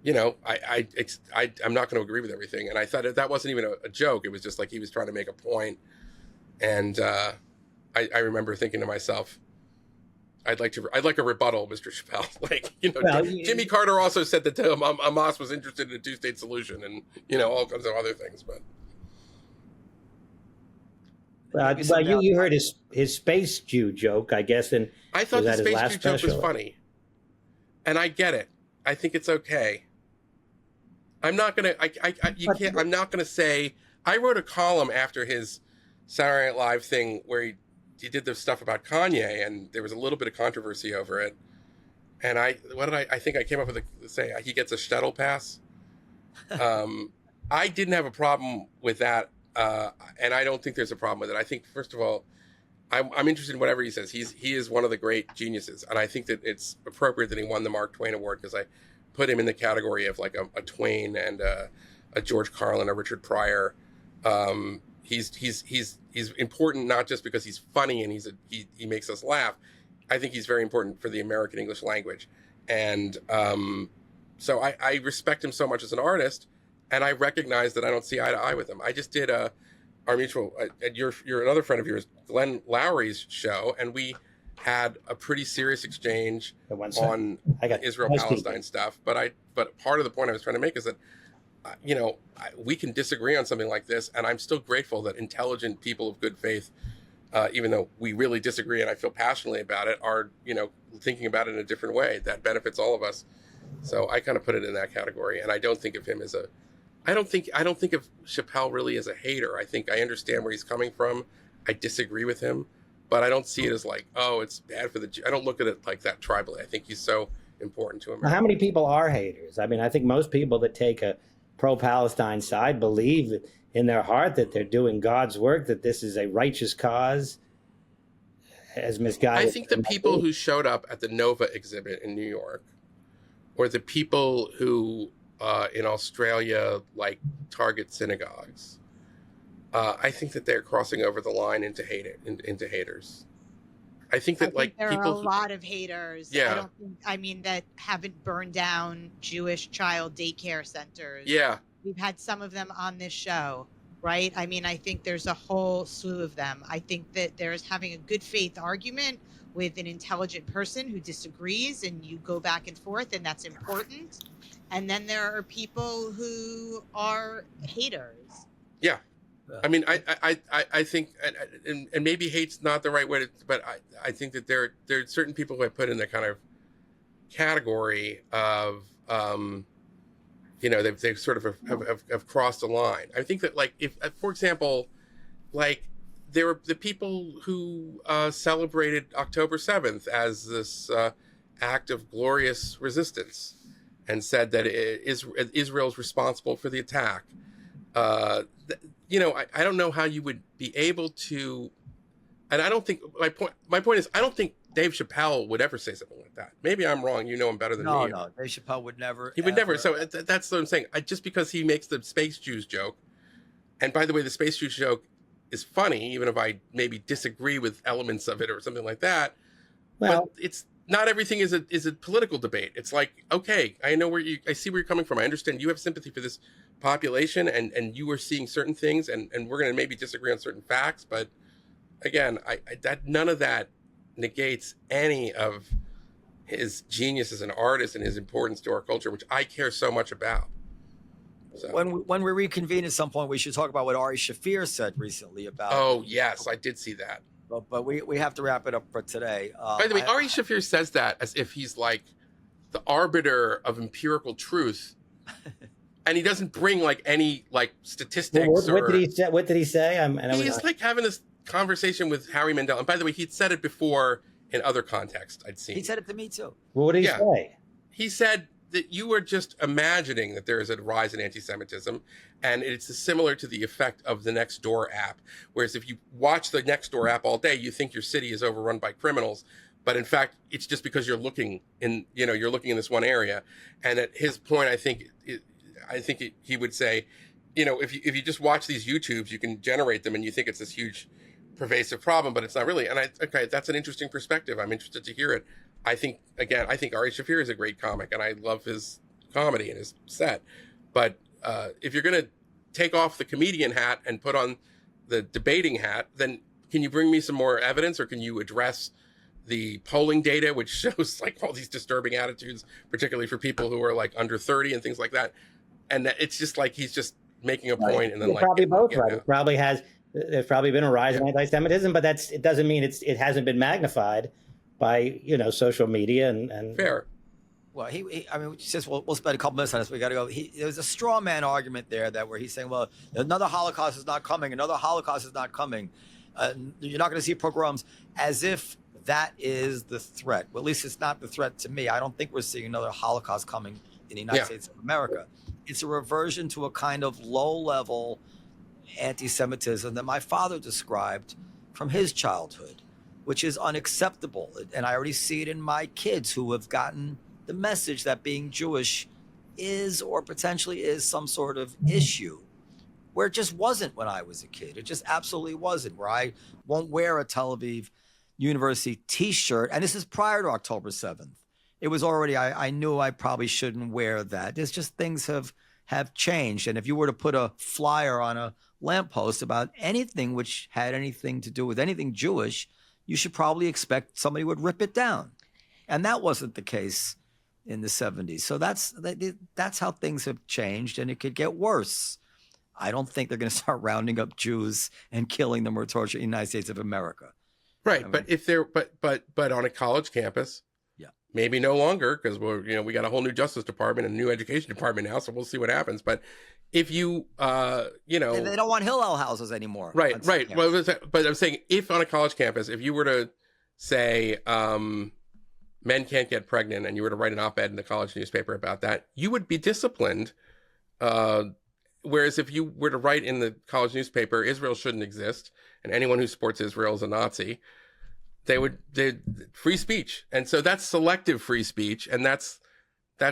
I'm not going to agree with everything. And I thought that wasn't even a joke. It was just like he was trying to make a point. And I remember thinking to myself, I'd like a rebuttal, Mr. Chappelle. Jimmy Carter also said that Hamas was interested in a 2-state solution, and all kinds of other things. But you heard his space Jew joke, I guess, and I thought the space Jew joke was funny, and I get it. I think it's okay. I'm not gonna. I'm not gonna say. I wrote a column after his Saturday Night Live thing where he did the stuff about Kanye, and there was a little bit of controversy over it. And I think I came up with he gets a shuttle pass. I didn't have a problem with that, and I don't think there's a problem with it. I think, first of all, I'm interested in whatever he says. He is one of the great geniuses, and I think that it's appropriate that he won the Mark Twain Award, because I put him in the category of like a Twain and a George Carlin, a Richard Pryor. He's important not just because he's funny and he makes us laugh. I think he's very important for the American English language, and so I respect him so much as an artist, and I recognize that I don't see eye to eye with him. I just did our mutual you're another friend of yours, Glenn Lowry's show, and we had a pretty serious exchange on Israel-Palestine stuff. But part of the point I was trying to make is that we can disagree on something like this, and I'm still grateful that intelligent people of good faith, even though we really disagree and I feel passionately about it, are thinking about it in a different way that benefits all of us. So I kind of put it in that category, and I don't think of him as I don't think of Chappelle really as a hater. I think I understand where he's coming from. I disagree with him, but I don't see it as like, oh, it's bad for the Jew. I don't look at it like that tribally. I think he's so important to America. How many people are haters? I mean, I think most people that take a pro-Palestine side believe in their heart that they're doing God's work, that this is a righteous cause, as misguided. I think the people who showed up at the Nova exhibit in New York, or the people who in Australia target synagogues, I think that they're crossing over the line into haters. I think that there people are a lot of haters. Yeah. That haven't burned down Jewish child daycare centers. Yeah. We've had some of them on this show, right? I mean, I think there's a whole slew of them. I think that there's having a good faith argument with an intelligent person who disagrees, and you go back and forth, and that's important. And then there are people who are haters. Yeah. I mean, I think, and maybe hate's not the right way but I think that there are certain people who I put in the kind of category of, they've sort of have crossed a line. I think that if, for example, there were the people who celebrated October 7th as this act of glorious resistance and said that Israel's responsible for the attack. I don't know how you would be able to, and I don't think, my point is, I don't think Dave Chappelle would ever say something like that. Maybe I'm wrong. You know him better than me. No, Dave Chappelle would never. He would never. So that's what I'm saying. Just because he makes the space Jews joke, and by the way, the space Jews joke is funny, even if I maybe disagree with elements of it or something like that. Well, but it's not everything is a political debate. It's like, okay, I see where you're coming from. I understand you have sympathy for this population, and you are seeing certain things, and we're going to maybe disagree on certain facts, but again, that none of that negates any of his genius as an artist and his importance to our culture, which I care so much about. So. When we reconvene at some point, we should talk about what Ari Shaffir said recently about. Oh yes, I did see that. But we have to wrap it up for today. By the way, Ari Shaffir says that as if he's like the arbiter of empirical truth, and he doesn't bring like any like statistics. Well, what did he say? He's like having this conversation with Harry Mandel, and by the way, he'd said it before in other contexts I'd seen. He said it to me too. Well, what did he say? He said that you were just imagining that there is a rise in anti-Semitism, and it's similar to the effect of the Nextdoor app. Whereas if you watch the Nextdoor app all day, you think your city is overrun by criminals, but in fact, it's just because you're looking in this one area. And at his point, I think he would say, if you just watch these YouTubes, you can generate them, and you think it's this huge, pervasive problem, but it's not really. And that's an interesting perspective. I'm interested to hear it. I think Ari Shaffir is a great comic, and I love his comedy and his set. But if you're going to take off the comedian hat and put on the debating hat, then can you bring me some more evidence, or can you address the polling data, which shows like all these disturbing attitudes, particularly for people who are like under 30 and things like that? And it's just like he's just making a point, and then like probably both right. There's probably been a rise in anti-Semitism, but it doesn't mean it hasn't been magnified by social media and fair. Well, he says we'll spend a couple minutes on this. We got to go. There's a straw man argument there where he's saying, well, another Holocaust is not coming. Another Holocaust is not coming. You're not going to see pogroms, as if that is the threat. Well, at least it's not the threat to me. I don't think we're seeing another Holocaust coming in the United States of America. It's a reversion to a kind of low-level anti-Semitism that my father described from his childhood, which is unacceptable. And I already see it in my kids who have gotten the message that being Jewish is or potentially is some sort of issue, where it just wasn't when I was a kid. It just absolutely wasn't, where I won't wear a Tel Aviv University t-shirt. And this is prior to October 7th. It was already, I knew I probably shouldn't wear that. It's just things have changed. And if you were to put a flyer on a lamppost about anything which had anything to do with anything Jewish, you should probably expect somebody would rip it down. And that wasn't the case in the 70s. So that's how things have changed, and it could get worse. I don't think they're going to start rounding up Jews and killing them or torturing the United States of America. Right, but if they're but on a college campus, maybe no longer, because we got a whole new Justice Department and a new Education Department now, so we'll see what happens. But if you they don't want Hillel houses anymore. Right. Well, but I'm saying, if on a college campus, if you were to say men can't get pregnant, and you were to write an op-ed in the college newspaper about that, you would be disciplined. Whereas if you were to write in the college newspaper, Israel shouldn't exist, and anyone who supports Israel is a Nazi, they free speech. And so that's selective free speech, and that's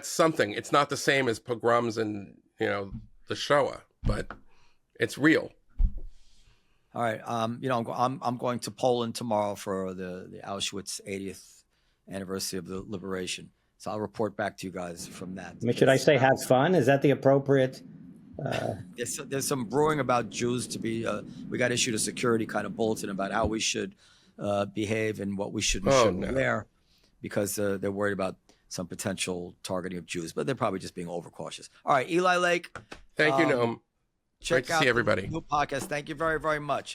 something. It's not the same as pogroms and the Shoah, but it's real. All right. I'm going to Poland tomorrow for the Auschwitz 80th anniversary of the liberation. So I'll report back to you guys from that. Should I say have fun? Is that the appropriate? There's some brewing about Jews to be. We got issued a security kind of bulletin about how we should behave and what we should and shouldn't wear, because they're worried about some potential targeting of Jews, but they're probably just being overcautious. All right, Eli Lake. Thank you, Noam. Check Great to out see everybody. The new podcast. Thank you very, very much.